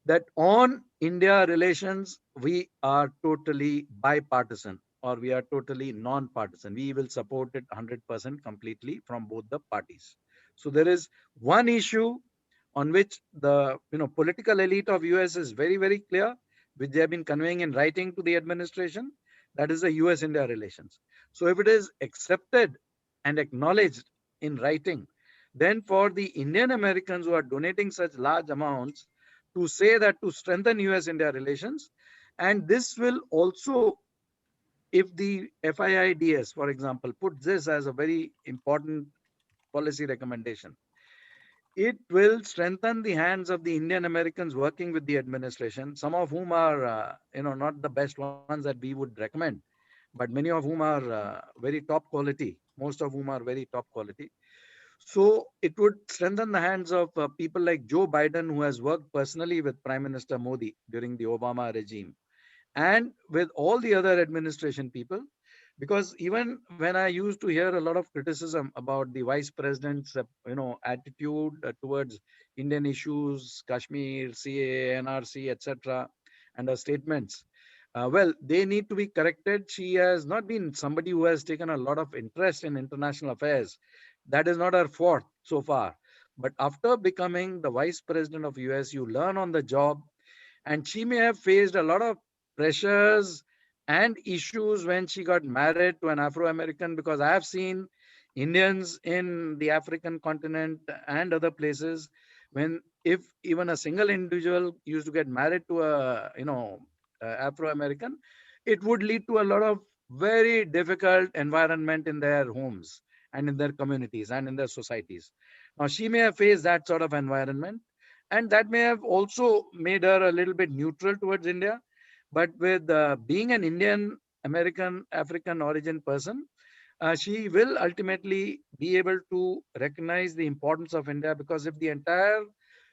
that on India relations, we are totally bipartisan, or we are totally non-partisan. We will support it 100% completely from both the parties. So there is one issue on which the political elite of US is very, very clear, which they have been conveying in writing to the administration. That is the US-India relations. So if it is accepted and acknowledged in writing, then for the Indian Americans who are donating such large amounts, to say that to strengthen US-India relations, and this will also, if the FIIDS, for example, puts this as a very important policy recommendation, it will strengthen the hands of the Indian Americans working with the administration, some of whom are, not the best ones that we would recommend, but many of whom are very top quality, most of whom are very top quality. So it would strengthen the hands of people like Joe Biden, who has worked personally with Prime Minister Modi during the Obama regime, and with all the other administration people. Because even when I used to hear a lot of criticism about the vice president's attitude towards Indian issues, Kashmir, CAA, NRC, etc., and her statements, well, they need to be corrected. She has not been somebody who has taken a lot of interest in international affairs. That is not her forte so far. But after becoming the vice president of US, you learn on the job, and she may have faced a lot of pressures and issues when she got married to an Afro-American, because I have seen Indians in the African continent and other places, when if even a single individual used to get married to a Afro-American, it would lead to a lot of very difficult environment in their homes and in their communities and in their societies. Now she may have faced that sort of environment, and that may have also made her a little bit neutral towards India. But with being an Indian American African origin person, she will ultimately be able to recognize the importance of India, because if the entire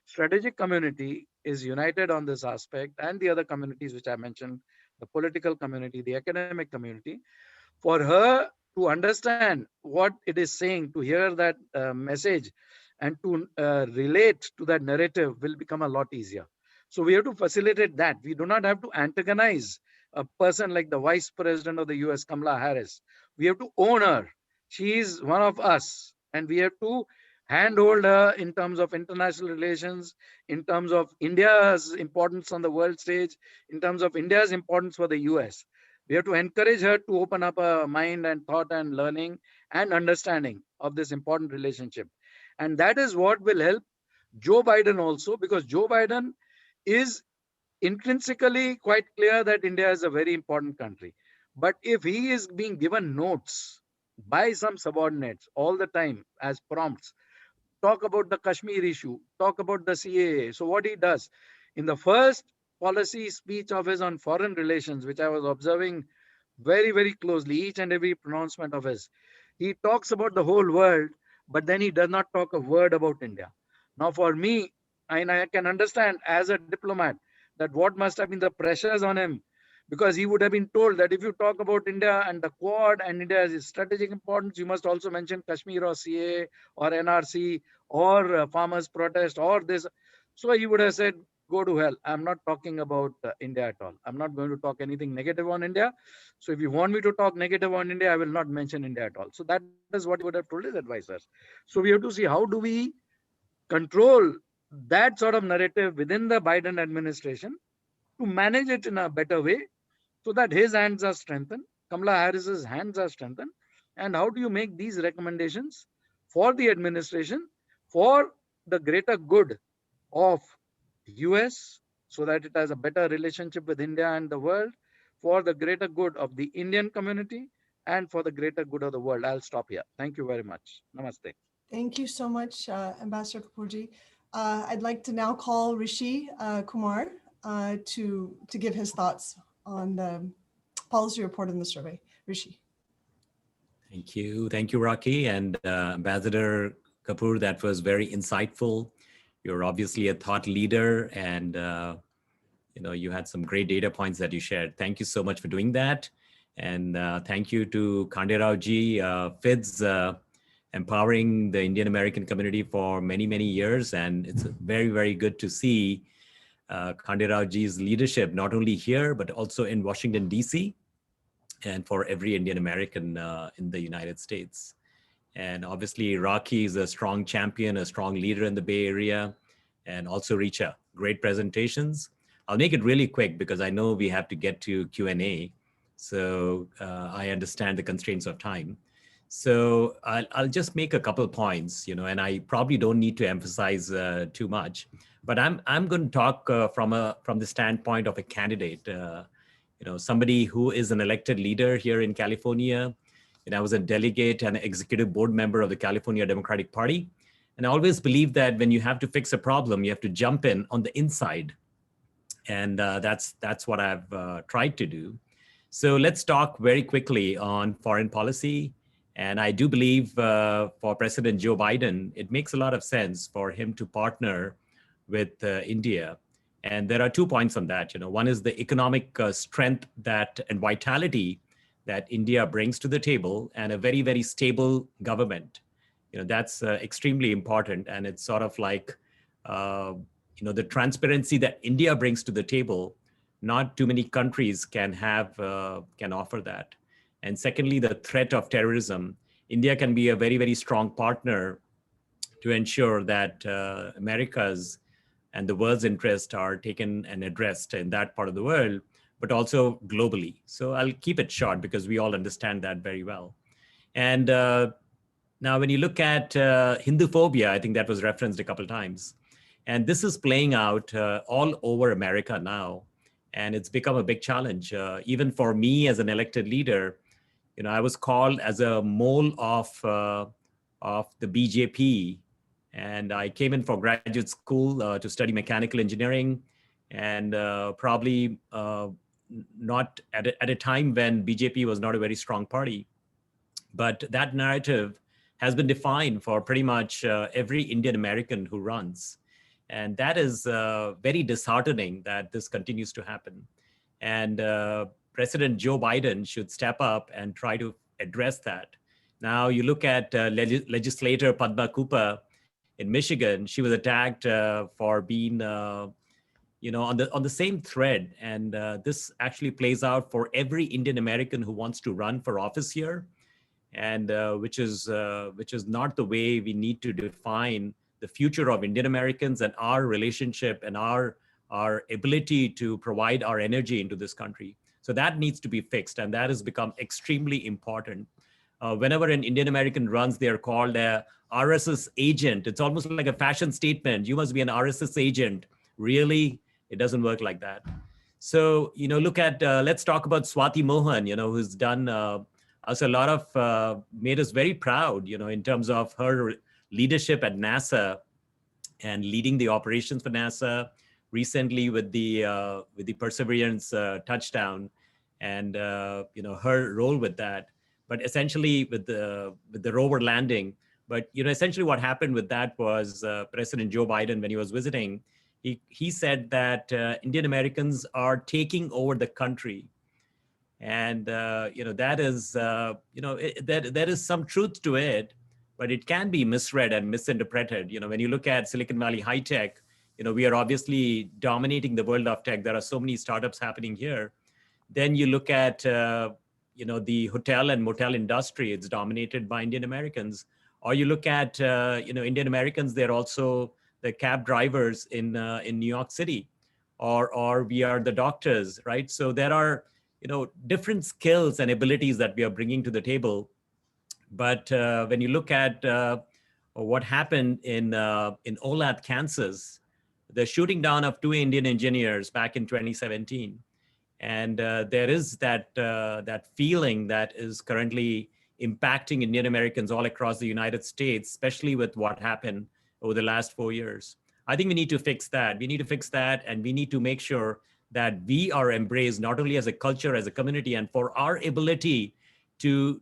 strategic community is united on this aspect, and the other communities which I mentioned, the political community, the academic community, for her to understand what it is saying, to hear that message, and to relate to that narrative will become a lot easier. So we have to facilitate that. We do not have to antagonize a person like the Vice President of the US, Kamla Harris. We have to own her. She is one of us, and we have to handhold her in terms of international relations, in terms of India's importance on the world stage, in terms of India's importance for the US. We have to encourage her to open up her mind and thought and learning and understanding of this important relationship. And that is what will help Joe Biden also, because Joe Biden is intrinsically quite clear that India is a very important country. But if he is being given notes by some subordinates all the time as prompts, talk about the Kashmir issue, talk about the CAA. So what he does in the first policy speech of his on foreign relations, which I was observing very, very closely, each and every pronouncement of his, he talks about the whole world, but then he does not talk a word about India. Now, for me, and I can understand as a diplomat that what must have been the pressures on him, because he would have been told that if you talk about India and the Quad and India's strategic importance, you must also mention Kashmir or CA or NRC or farmers' protest or this. So he would have said, go to hell. I'm not talking about India at all. I'm not going to talk anything negative on India. So if you want me to talk negative on India, I will not mention India at all. So that is what he would have told his advisors. So we have to see how do we control that sort of narrative within the Biden administration to manage it in a better way, so that his hands are strengthened, Kamala Harris's hands are strengthened. And how do you make these recommendations for the administration for the greater good of US, so that it has a better relationship with India and the world, for the greater good of the Indian community, and for the greater good of the world. I'll stop here. Thank you very much. Namaste. Thank you so much, Ambassador Kapoorji. I'd like to now call Rishi Kumar to give his thoughts on the policy report in the survey. Rishi. Thank you, Rocky, and Ambassador Kapoor. That was very insightful. You're obviously a thought leader, and you had some great data points that you shared. Thank you so much for doing that, and thank you to Khande Rao ji, FIIDS, empowering the Indian American community for many, many years, and it's very, very good to see Khande Rao ji's leadership not only here but also in Washington D.C. and for every Indian American in the United States. And obviously, Rocky is a strong champion, a strong leader in the Bay Area, and also Richa. Great presentations. I'll make it really quick because I know we have to get to Q&A. So I understand the constraints of time. So I'll just make a couple of points, and I probably don't need to emphasize too much. But I'm going to talk from the standpoint of a candidate, somebody who is an elected leader here in California. And I was a delegate and executive board member of the California Democratic Party. And I always believe that when you have to fix a problem, you have to jump in on the inside. And that's what I've tried to do. So let's talk very quickly on foreign policy. And I do believe for President Joe Biden, it makes a lot of sense for him to partner with India And there are 2 points on that. One is the economic strength and vitality that India brings to the table, and a very, very stable government. That's extremely important. And it's sort of like, the transparency that India brings to the table. Not too many countries can offer that. And secondly, the threat of terrorism. India can be a very, very strong partner to ensure that America's and the world's interests are taken and addressed in that part of the world, but also globally. So I'll keep it short because we all understand that very well. And now when you look at Hindu phobia, I think that was referenced a couple of times. And this is playing out all over America now. And it's become a big challenge. Even for me as an elected leader, I was called as a mole of the BJP. And I came in for graduate school to study mechanical engineering, and probably not at a time when BJP was not a very strong party. But that narrative has been defined for pretty much every Indian American who runs. And that is very disheartening that this continues to happen. And President Joe Biden should step up and try to address that. Now you look at legislator Padma Cooper in Michigan. She was attacked for being, on the same thread. And this actually plays out for every Indian American who wants to run for office here, and which is not the way we need to define the future of Indian Americans and our relationship and our ability to provide our energy into this country. So that needs to be fixed, and that has become extremely important. Whenever an Indian American runs, they are called a RSS agent. It's almost like a fashion statement. You must be an RSS agent. Really? It doesn't work like that. So, look at, let's talk about Swati Mohan, who's done us a lot of, made us very proud, in terms of her leadership at NASA and leading the operations for NASA recently with the Perseverance touchdown and, her role with that. But essentially with the rover landing. But essentially what happened with that was President Joe Biden, when he was visiting, he said that Indian Americans are taking over the country, and that is there is some truth to it, but it can be misread and misinterpreted. When you look at Silicon Valley high tech, we are obviously dominating the world of tech. There are so many startups happening here. Then you look at the hotel and motel industry, it's dominated by Indian Americans. Or you look at, Indian Americans, they're also the cab drivers in New York City, or we are the doctors, right? So there are, different skills and abilities that we are bringing to the table. But when you look at what happened in Olathe, Kansas, the shooting down of 2 Indian engineers back in 2017, and there is that feeling that is currently impacting Indian Americans all across the United States, especially with what happened over the last 4 years. I think we need to fix that. We need to fix that, and we need to make sure that we are embraced not only as a culture, as a community, and for our ability to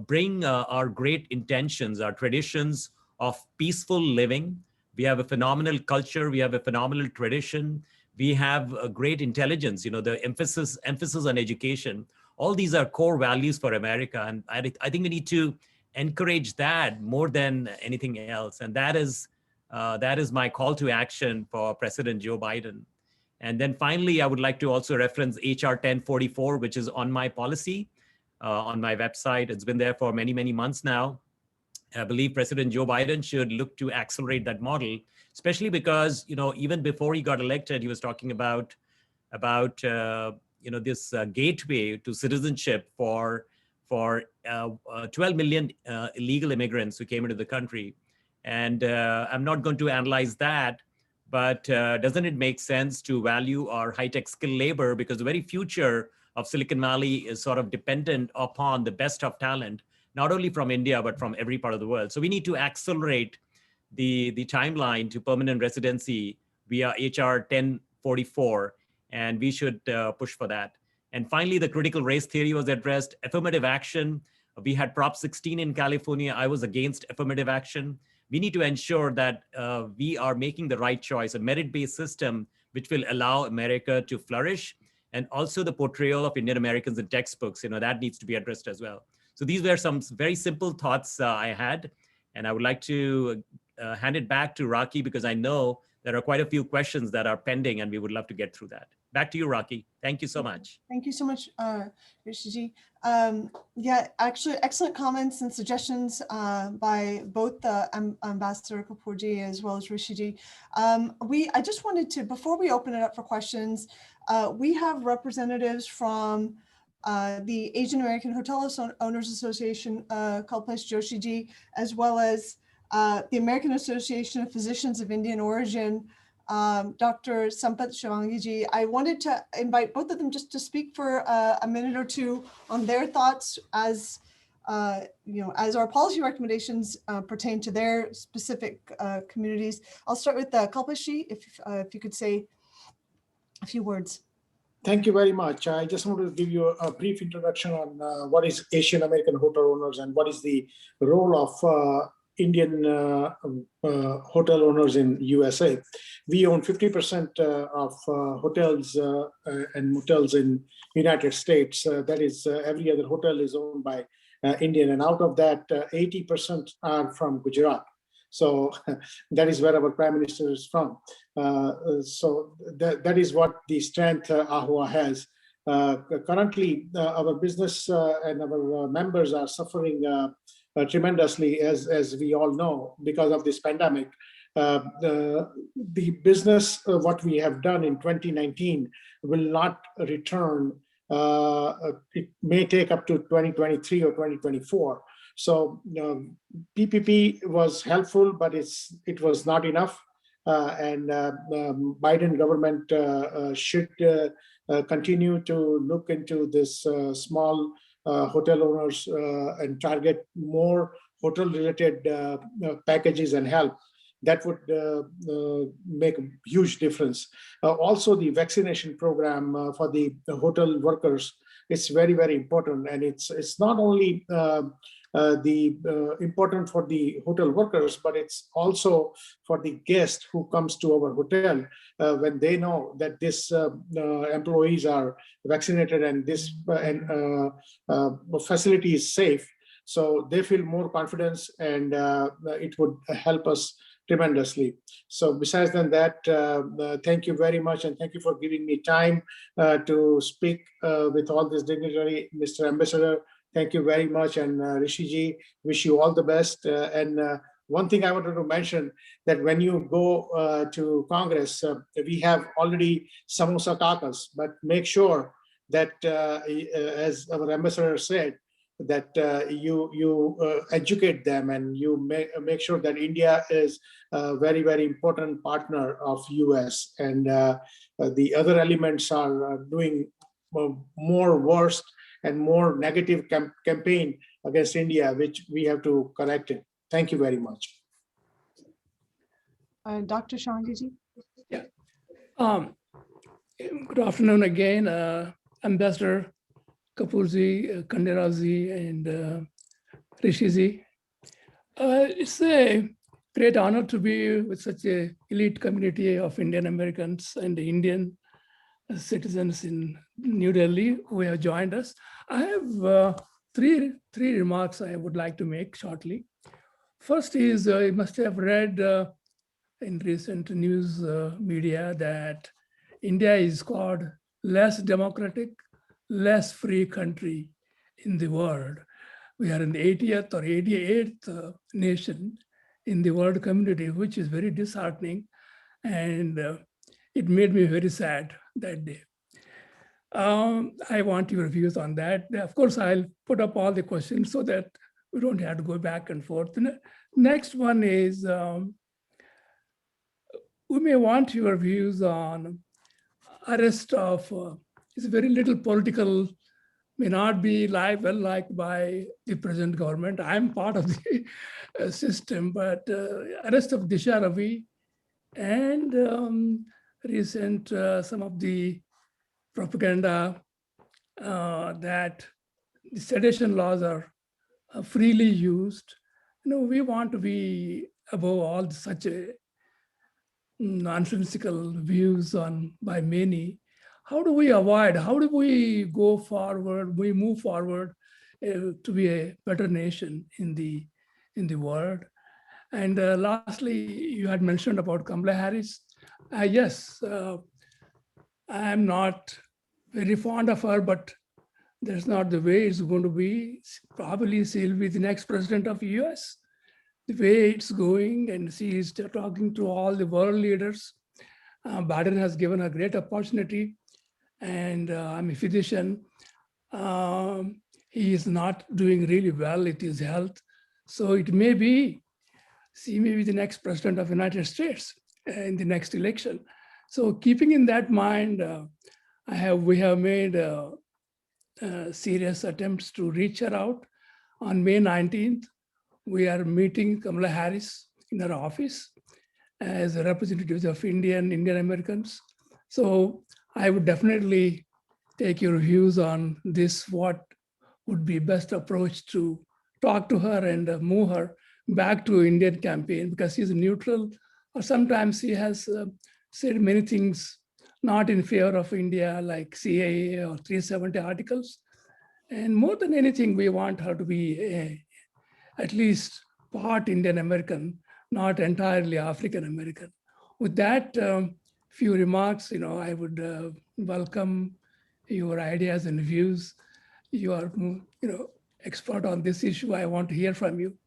bring our great intentions, our traditions of peaceful living. We have a phenomenal culture. We have a phenomenal tradition. We have a great intelligence, the emphasis on education. All these are core values for America. And I think we need to encourage that more than anything else. And that is my call to action for President Joe Biden. And then finally, I would like to also reference HR 1044, which is on my policy, on my website. It's been there for many, many months now. I believe President Joe Biden should look to accelerate that model, especially because, even before he got elected, he was talking about this gateway to citizenship for 12 million illegal immigrants who came into the country. And I'm not going to analyze that, but doesn't it make sense to value our high-tech skilled labor, because the very future of Silicon Valley is sort of dependent upon the best of talent, not only from India, but from every part of the world. So we need to accelerate the timeline to permanent residency via HR 1044, and we should push for that. And finally, the critical race theory was addressed. Affirmative action. We had Prop 16 in California. I was against affirmative action. We need to ensure that we are making the right choice. A merit-based system which will allow America to flourish. And also the portrayal of Indian Americans in textbooks, that needs to be addressed as well. So these were some very simple thoughts I had, and I would like to hand it back to Rocky, because I know there are quite a few questions that are pending and we would love to get through that. Back to you, Rocky. Thank you so much. Thank you so much, Rishi. Yeah, actually, excellent comments and suggestions by both Ambassador Kapoorji as well as Rishi. I just wanted to, before we open it up for questions, we have representatives from the Asian American Hotel Owners Association, Kalpesh Joshi, as well as the American Association of Physicians of Indian Origin, Dr. Sampath Shivangiji. I wanted to invite both of them just to speak for a minute or two on their thoughts as as our policy recommendations pertain to their specific communities. I'll start with Kalpesh, if you could say a few words. Thank you very much. I just wanted to give you a brief introduction on what is Asian American hotel owners and what is the role of Indian hotel owners in USA. We own 50% of hotels and motels in United States. That is, every other hotel is owned by Indian, and out of that, 80% are from Gujarat. So that is where our Prime Minister is from. So that is what the strength AHUA has. Currently, our business and our members are suffering tremendously, as we all know, because of this pandemic. The business, what we have done in 2019 will not return. It may take up to 2023 or 2024. So PPP was helpful, but it was not enough. And Biden government should continue to look into this small hotel owners and target more hotel-related packages and help. That would make a huge difference. Also, the vaccination program for the hotel workers is very, very important, and it's not only important for the hotel workers, but it's also for the guest who comes to our hotel when they know that this employees are vaccinated and this facility is safe. So they feel more confidence, and it would help us tremendously. So besides than that, thank you very much, and thank you for giving me time to speak with all this dignitary, Mr. Ambassador. Thank you very much, and Rishi, wish you all the best. And one thing I wanted to mention, that when you go to Congress, we have already samosa kakas, but make sure that, as our ambassador said, that you educate them, and you make sure that India is a very, very important partner of US, and the other elements are doing more worse and more negative campaign against India, which we have to correct it. Thank you very much. Dr. Shivangiji. Yeah. Good afternoon again, Ambassador Kapoorji, Kanderaji, and Rishiji. It's a great honor to be with such an elite community of Indian Americans and Indian citizens in New Delhi who have joined us. I have three remarks I would like to make shortly. First is, you must have read in recent news media that India is called less democratic, less free country in the world. We are in the 80th or 88th nation in the world community, which is very disheartening. And it made me very sad that day. I want your views on that. Of course, I'll put up all the questions so that we don't have to go back and forth. The next one is, we may want your views on arrest of, it's very little political, may not be well liked by the present government. I'm part of the system, but arrest of Disha Ravi and recent some of the propaganda that the sedition laws are freely used. We want to be above all such a nonsensical views on by many. How do we avoid? How do we go forward? We move forward to be a better nation in the world. And lastly, you had mentioned about Kamla Harris. Yes, I'm not very fond of her, but that's not the way it's going to be. Probably she'll be the next president of the US. The way it's going, and she is talking to all the world leaders. Biden has given her great opportunity, and I'm a physician. He is not doing really well with his health. So it may be, she may be the next president of the United States in the next election. So keeping in that mind, we have made serious attempts to reach her out. On May 19th, we are meeting Kamala Harris in her office as representatives of Indian Americans. So I would definitely take your views on this, what would be best approach to talk to her and move her back to Indian campaign, because she's neutral, or sometimes she has said many things not in favor of India, like CAA or 370 articles. And more than anything, we want her to be at least part Indian American, not entirely African American. With that few remarks, I would welcome your ideas and views. You are, expert on this issue. I want to hear from you,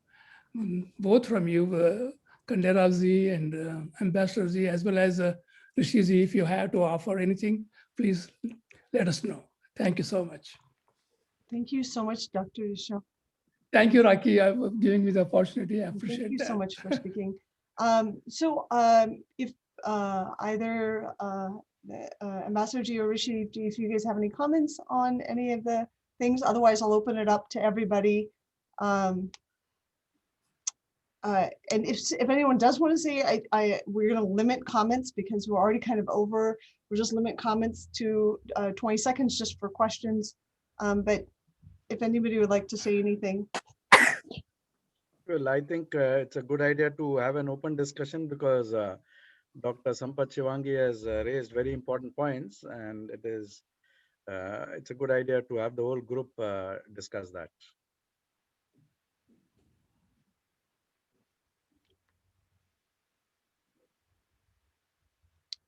both from you, Kanderaji and Ambassador Ji, as well as Rishi Ji. If you have to offer anything, please let us know. Thank you so much. Thank you so much, Dr. Isha. Thank you, Raki, for giving me the opportunity. I appreciate Thank you that. so much for speaking. If either Ambassador Ji or Rishi Ji, if you guys have any comments on any of the things, otherwise I'll open it up to everybody. And if anyone does want to say, we're going to limit comments because we're already kind of over. We'll just limit comments to 20 seconds just for questions. But if anybody would like to say anything. Well, I think it's a good idea to have an open discussion because Dr. Sampath Shivangi has raised very important points, and it's a good idea to have the whole group discuss that.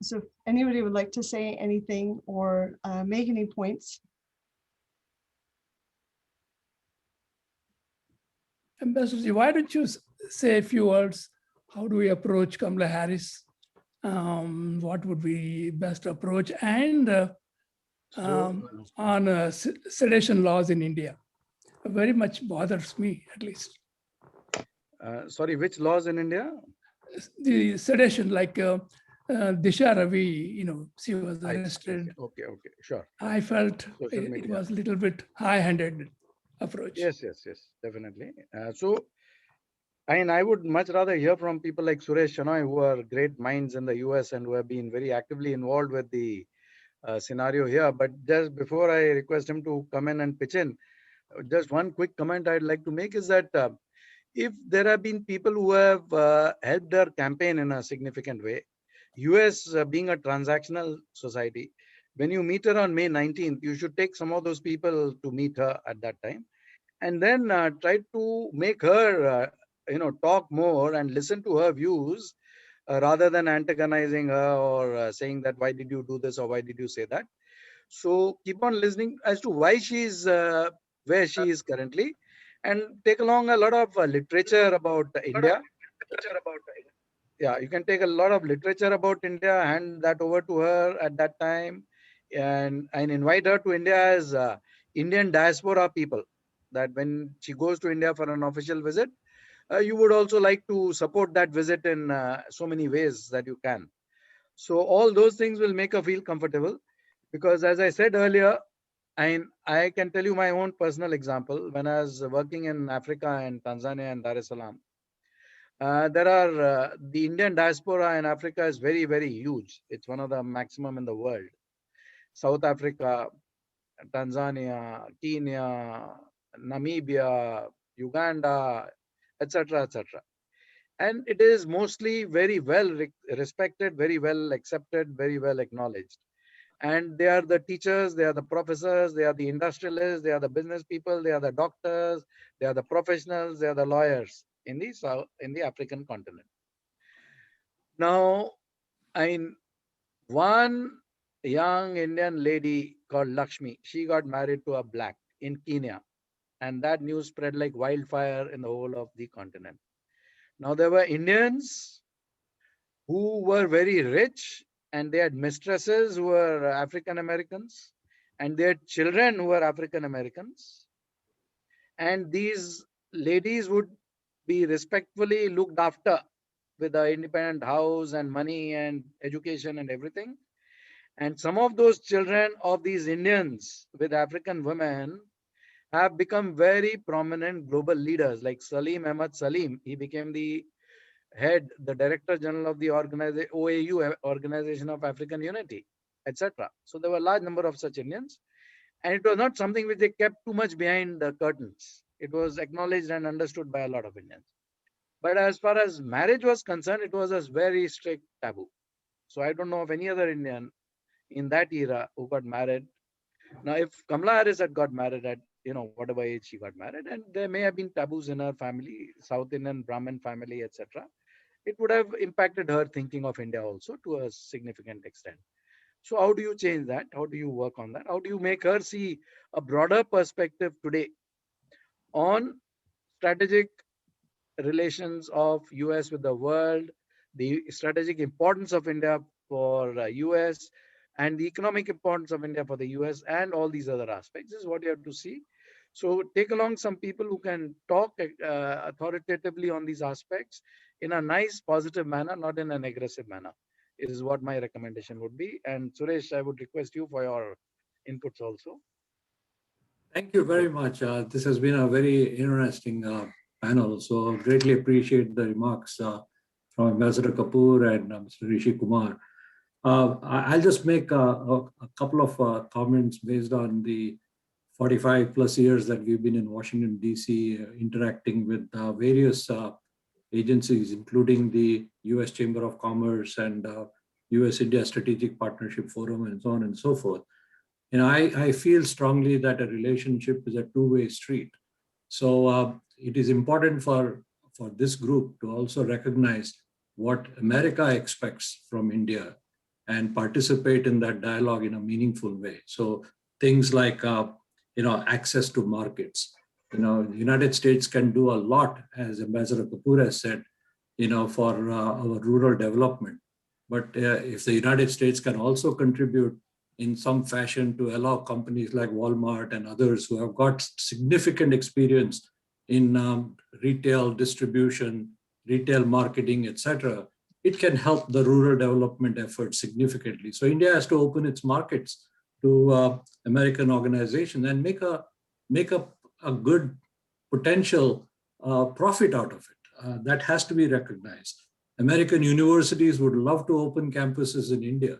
So if anybody would like to say anything or make any points. Ambassador, why don't you say a few words? How do we approach Kamala Harris? What would be best approach? And on sedition laws in India, very much bothers me, at least. Sorry, which laws in India? The sedition, like Disha Ravi, she was arrested. Okay, sure. I felt it was a little bit high-handed approach. Yes, definitely. I would much rather hear from people like Suresh Shenoy, who are great minds in the US and who have been very actively involved with the scenario here. But just before I request him to come in and pitch in, just one quick comment I'd like to make is that if there have been people who have helped their campaign in a significant way, US being a transactional society, when you meet her on May 19th, you should take some of those people to meet her at that time, and then try to make her, talk more and listen to her views rather than antagonizing her or saying that why did you do this or why did you say that. So keep on listening as to why she's where she is currently, and take along a lot of literature about India. Yeah, you can take a lot of literature about India, hand that over to her at that time, and invite her to India as Indian diaspora people, that when she goes to India for an official visit, you would also like to support that visit in so many ways that you can. So all those things will make her feel comfortable, because as I said earlier, I can tell you my own personal example. When I was working in Africa and Tanzania and Dar es Salaam, there are the Indian diaspora in Africa is very, very huge. It's one of the maximum in the world. South Africa, Tanzania, Kenya, Namibia, Uganda, etc., etc. And it is mostly very well respected, very well accepted, very well acknowledged. And they are the teachers, they are the professors, they are the industrialists, they are the business people, they are the doctors, they are the professionals, they are the lawyers in the South, in the African continent. Now, one young Indian lady called Lakshmi, she got married to a black in Kenya, and that news spread like wildfire in the whole of the continent. Now, there were Indians who were very rich, and they had mistresses who were African Americans, and they had children who were African Americans. And these ladies would be respectfully looked after with an independent house and money and education and everything. And some of those children of these Indians with African women have become very prominent global leaders, like Salim Ahmad Salim. He became the head, the Director General of the OAU, Organization of African Unity, etc. So there were a large number of such Indians. And it was not something which they kept too much behind the curtains. It was acknowledged and understood by a lot of Indians. But as far as marriage was concerned, it was a very strict taboo. So I don't know of any other Indian in that era who got married. Now, if Kamla Harris had got married at, whatever age she got married, and there may have been taboos in her family, South Indian Brahmin family, etc., it would have impacted her thinking of India also to a significant extent. So how do you change that? How do you work on that? How do you make her see a broader perspective today on strategic relations of US with the world, the strategic importance of India for US, and the economic importance of India for the US, and all these other aspects? This is what you have to see. So take along some people who can talk authoritatively on these aspects in a nice, positive manner, not in an aggressive manner, is what my recommendation would be. And Suresh, I would request you for your inputs also. Thank you very much. This has been a very interesting panel. So greatly appreciate the remarks from Ambassador Kapoor and Mr. Rishi Kumar. I'll just make a couple of comments based on the 45 plus years that we've been in Washington, DC, interacting with various agencies, including the US Chamber of Commerce and US India Strategic Partnership Forum, and so on and so forth. I feel strongly that a relationship is a two-way street. So it is important for this group to also recognize what America expects from India and participate in that dialogue in a meaningful way. So things like access to markets. The United States can do a lot, as Ambassador Kapoor has said, for our rural development. But if the United States can also contribute in some fashion to allow companies like Walmart and others who have got significant experience in retail distribution, retail marketing, etc., it can help the rural development effort significantly. So India has to open its markets to American organizations and make a good potential profit out of it. That has to be recognized. American universities would love to open campuses in India.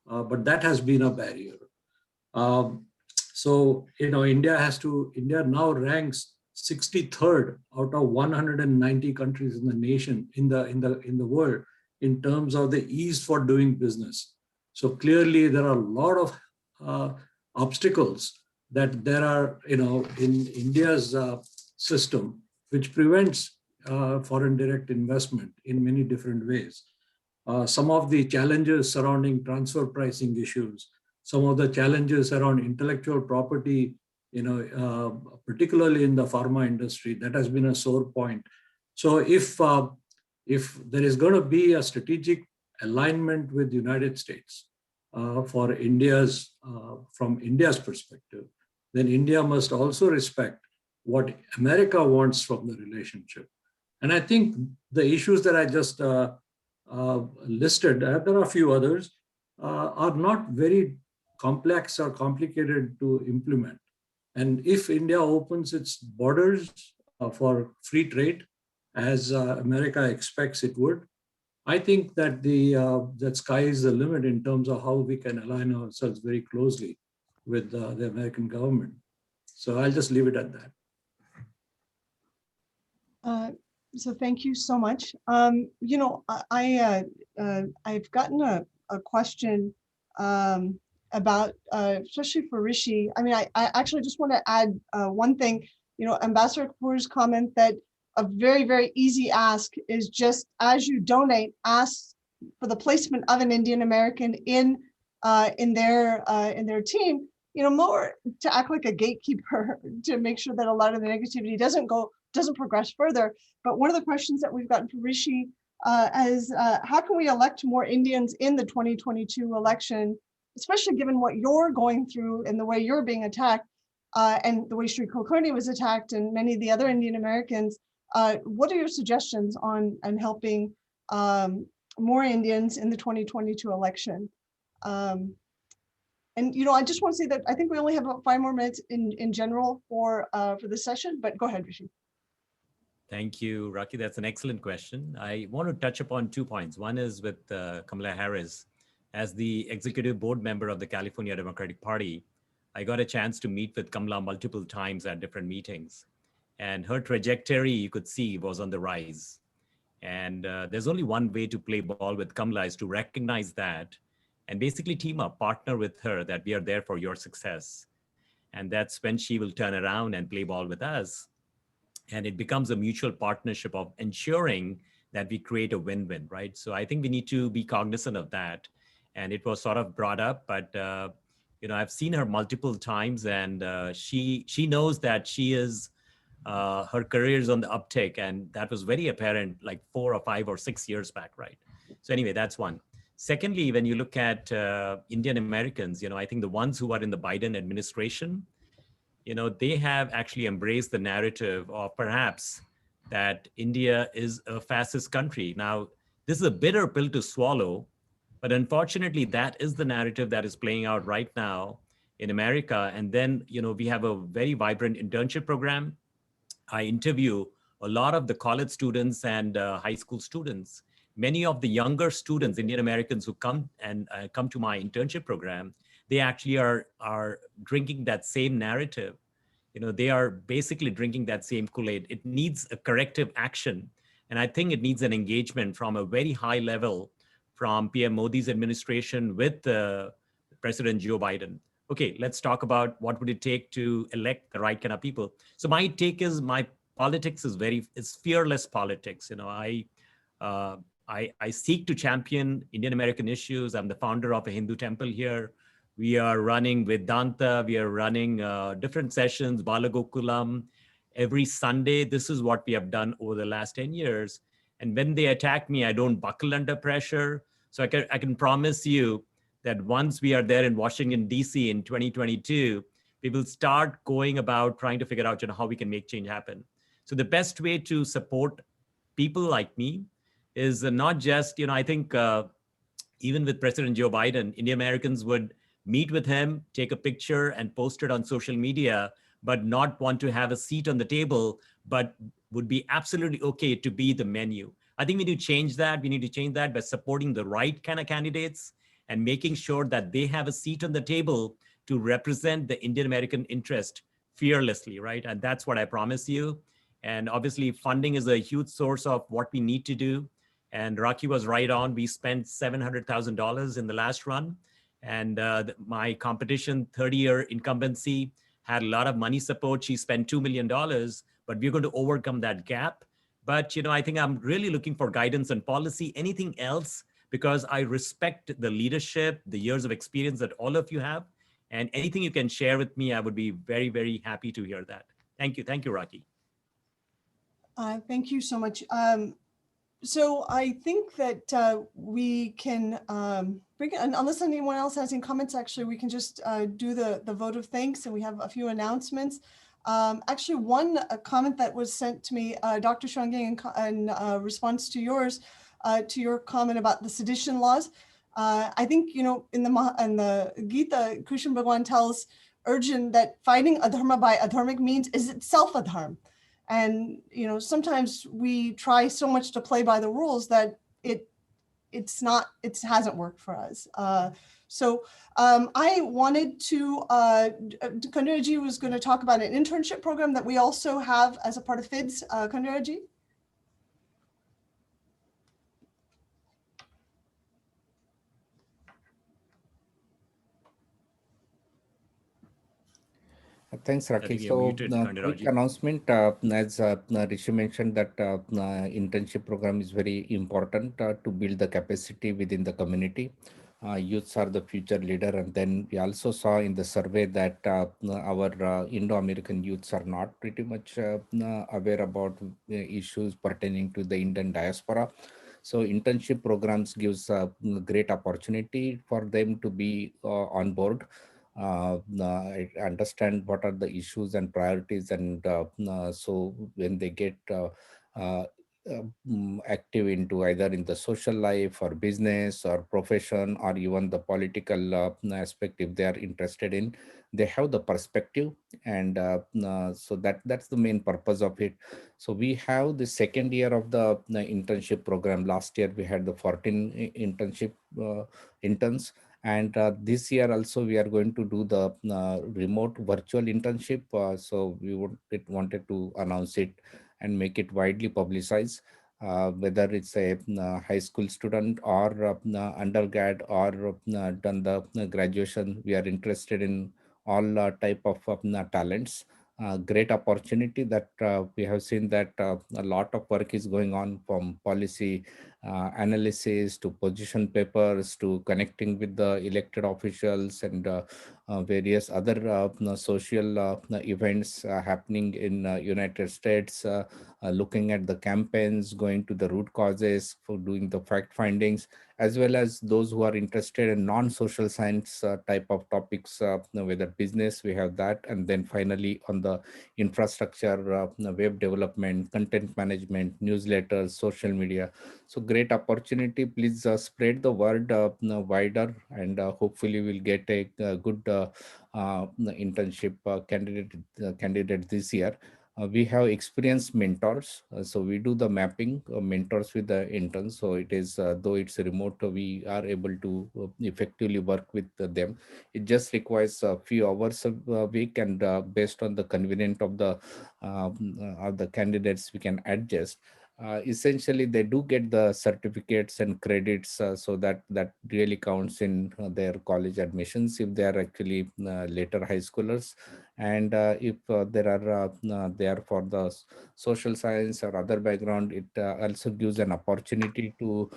But that has been a barrier. So India now ranks 63rd out of 190 countries in the nation, in the world, in terms of the ease for doing business. So clearly there are a lot of obstacles that there are, in India's system, which prevents foreign direct investment in many different ways. Some of the challenges surrounding transfer pricing issues, some of the challenges around intellectual property, particularly in the pharma industry, that has been a sore point. So if there is going to be a strategic alignment with the United States for from India's perspective, then India must also respect what America wants from the relationship. And I think the issues that I just listed, there are a few others, are not very complex or complicated to implement. And if India opens its borders for free trade, as America expects it would, I think that that sky is the limit in terms of how we can align ourselves very closely with the American government. So I'll just leave it at that. So thank you so much. You know, I've gotten a question about, especially for Rishi. I mean, I actually just want to add one thing. You know, Ambassador Kapoor's comment that a very, very easy ask is just as you donate, ask for the placement of an Indian American in their team. You know, more to act like a gatekeeper to make sure that a lot of the negativity doesn't progress further. But one of the questions that we've gotten from Rishi is how can we elect more Indians in the 2022 election, especially given what you're going through and the way you're being attacked and the way Sri Kulkarni was attacked and many of the other Indian Americans. What are your suggestions on helping more Indians in the 2022 election? And you know, I just want to say that I think we only have about 5 more minutes in general for this session. But go ahead, Rishi. Thank you, Raki. That's an excellent question. I want to touch upon 2 points. One is with Kamla Harris. As the executive board member of the California Democratic Party, I got a chance to meet with Kamla multiple times at different meetings. And her trajectory, you could see, was on the rise. And there's only one way to play ball with Kamla is to recognize that and basically team up, partner with her that we are there for your success. And that's when she will turn around and play ball with us. And it becomes a mutual partnership of ensuring that we create a win-win, right? So I think we need to be cognizant of that. And it was sort of brought up, but you know, I've seen her multiple times, and she knows that she is, her career is on the uptick, and that was very apparent like 4 or 5 or 6 years back, right? So anyway, that's one. Secondly, when you look at Indian Americans, you know, I think the ones who are in the Biden administration, you know, they have actually embraced the narrative of perhaps that India is a fascist country. Now, this is a bitter pill to swallow, but unfortunately, that is the narrative that is playing out right now in America. And then, you know, we have a very vibrant internship program. I interview a lot of the college students and high school students. Many of the younger students, Indian Americans who come to my internship program, they actually are drinking that same narrative. You know, they are basically drinking that same Kool-Aid. It needs a corrective action. And I think it needs an engagement from a very high level from PM Modi's administration with President Joe Biden. Okay, let's talk about what would it take to elect the right kind of people. So my take is my politics is fearless politics. You know, I seek to champion Indian American issues. I'm the founder of a Hindu temple here. We are running Vedanta. We are running different sessions, Balagokulam, every Sunday. This is what we have done over the last 10 years. And when they attack me, I don't buckle under pressure. So I can promise you that once we are there in Washington, DC in 2022, we will start going about trying to figure out, you know, how we can make change happen. So the best way to support people like me is not just, you know, I think even with President Joe Biden, Indian Americans would meet with him, take a picture and post it on social media, but not want to have a seat on the table, but would be absolutely okay to be the menu. I think we need to change that. We need to change that by supporting the right kind of candidates and making sure that they have a seat on the table to represent the Indian American interest fearlessly, right? And that's what I promise you. And obviously funding is a huge source of what we need to do. And Raki was right on. We spent $700,000 in the last run. And my competition, 30-year incumbency, had a lot of money support. She spent $2 million, but we're going to overcome that gap. But, you know, I think I'm really looking for guidance on policy, anything else, because I respect the leadership, the years of experience that all of you have. And anything you can share with me, I would be very, very happy to hear that. Thank you. Thank you, Raki. Thank you so much. So I think that we can bring it, unless anyone else has any comments, actually, we can just do the vote of thanks, and we have a few announcements. Actually, one comment that was sent to me, Dr. Shangang, in response to yours, to your comment about the sedition laws. I think, you know, in the Gita, Krishna Bhagwan tells Arjun that fighting adharma by adharmic means is itself adharma. And, you know, sometimes we try so much to play by the rules that it hasn't worked for us. So I wanted to, Kandiraji was going to talk about an internship program that we also have as a part of FIIDS. Kandiraji? Thanks, I Rakhi. think you're So, muted, quick Kandiraji. announcement. As Rishi mentioned, that internship program is very important to build the capacity within the community. Youths are the future leader, and then we also saw in the survey that our Indo-American youths are not pretty much aware about issues pertaining to the Indian diaspora. So internship programs gives a great opportunity for them to be on board. I understand what are the issues and priorities, and so when they get uh, active into either in the social life or business or profession or even the political aspect, if they are interested in, they have the perspective, and so that's the main purpose of it. So we have the second year of the internship program. Last year we had the 14 internship interns, and this year also we are going to do the remote virtual internship. So we wanted to announce it and make it widely publicized. Whether it's a high school student or undergrad or done the graduation, we are interested in all type of talents. Great opportunity that we have seen that a lot of work is going on, from policy analysis to position papers to connecting with the elected officials and various other social events happening in United States, looking at the campaigns, going to the root causes for doing the fact findings, as well as those who are interested in non-social science type of topics, whether business, we have that, and then finally on the infrastructure, web development, content management, newsletters, social media. So great opportunity. Please spread the word wider, and hopefully we'll get a good internship candidate this year. We have experienced mentors, so we do the mapping mentors with the interns. So it is, though it's remote, we are able to effectively work with them. It just requires a few hours a week, and based on the convenient of the candidates, we can adjust. Essentially they do get the certificates and credits, so that really counts in their college admissions if they are actually later high schoolers. And if there are they are for the social science or other background, it also gives an opportunity to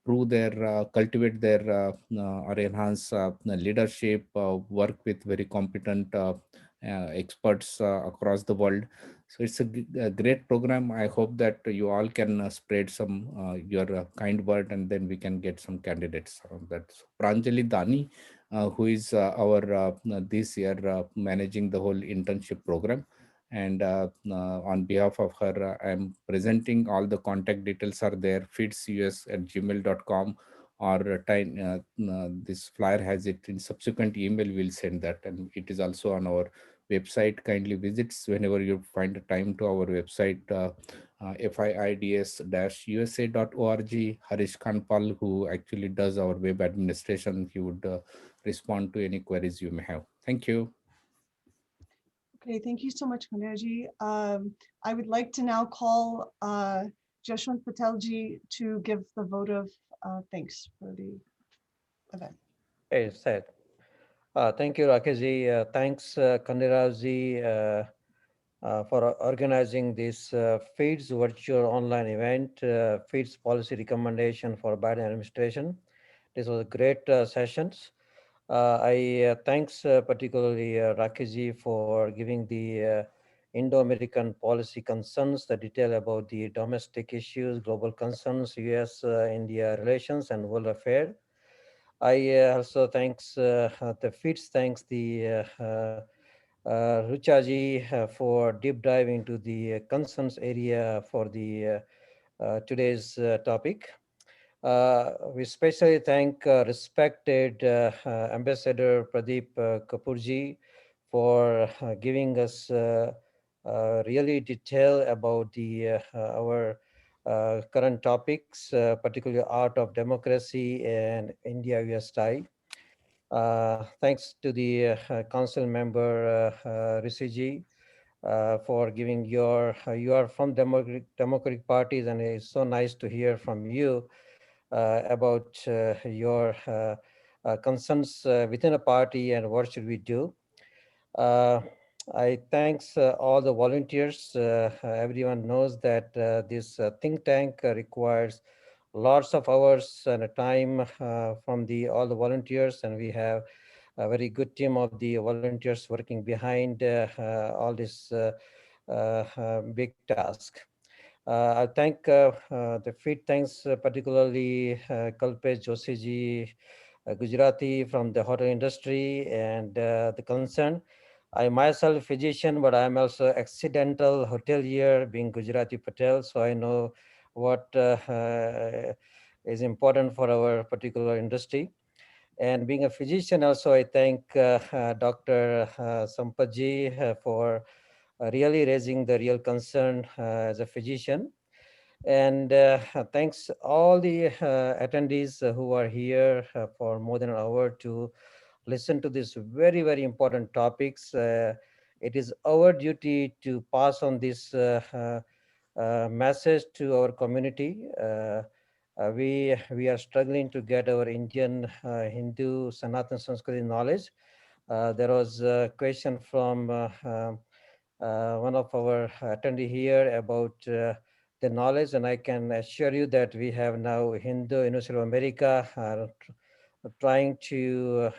prove their cultivate their or enhance leadership, work with very competent experts across the world. So it's a great program. I hope that you all can spread some your kind word, and then we can get some candidates around that. So Pranjali Dani, who is our this year managing the whole internship program, and on behalf of her, I'm presenting all the contact details are there. FIIDSUS@gmail.com, or this flyer has it in subsequent email. We'll send that, and it is also on our website. Kindly visits whenever you find a time to our website, FIIDS-USA.org. Harish Kanpal, who actually does our web administration, he would respond to any queries you may have. Thank you. Okay, thank you so much, Kanerji. I would like to now call Jashwant Patelji to give the vote of thanks for the event. Hey, Seth. Thank you, Rakeshji. Thanks, Kandiraji, for organizing this FIIDS virtual online event, FIIDS policy recommendation for Biden administration. This was a great sessions. I thanks particularly Rakeshji for giving the Indo-American policy concerns, the detail about the domestic issues, global concerns, US-India relations, and world affairs. I also thanks the FIIDS, thanks the Ruchaji for deep dive into the concerns area for the today's topic. We especially thank respected Ambassador Pradeep Kapoorji for giving us really detail about the our current topics, particularly art of democracy and India-US tie. Thanks to the council member Rishi ji for giving your, you are from Democratic parties, and it's so nice to hear from you about your concerns within a party and what should we do. I thanks all the volunteers. Everyone knows that this think tank requires lots of hours and time from the all the volunteers, and we have a very good team of the volunteers working behind all this big task. I thank the FIID thanks particularly Kalpesh Joshi ji, Gujarati from the hotel industry, and the concern. I myself physician, but I'm also accidental hotelier being Gujarati Patel, so I know what is important for our particular industry. And being a physician also, I thank Dr. Sampaji for really raising the real concern as a physician. And thanks all the attendees who are here for more than an hour to listen to these very, very important topics. It is our duty to pass on this message to our community. We are struggling to get our Indian Hindu Sanatana Sanskriti knowledge. There was a question from one of our attendee here about the knowledge, and I can assure you that we have now Hindu University of America trying to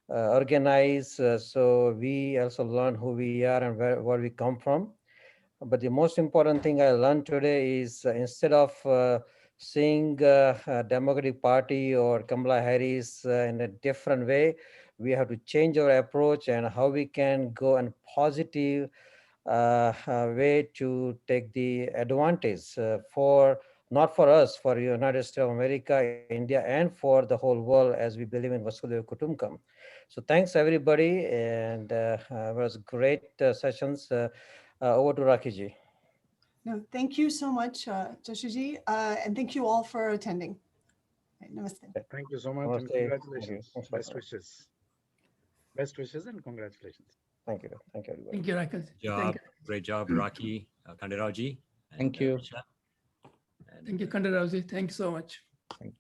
organize, so we also learn who we are and where we come from. But the most important thing I learned today is instead of seeing a Democratic Party or Kamla Harris in a different way, we have to change our approach and how we can go in positive way to take the advantage for not for us, for United States of America, India, and for the whole world, as we believe in Vasudhaiva Kutumbakam. So thanks everybody, and it was great sessions. Over to Rakiji. No, thank you so much, Joshiji, and thank you all for attending. Right, namaste. Thank you so much and Namaste. congratulations. Thank you. Best wishes. Best wishes and congratulations. Thank you. Thank you, everybody. Thank you, Rakesh. Job. Great job, Rocky, Kandarao ji. Thank you. Risha. And Thank you, Kandarao ji. Thank you so much. Thank you.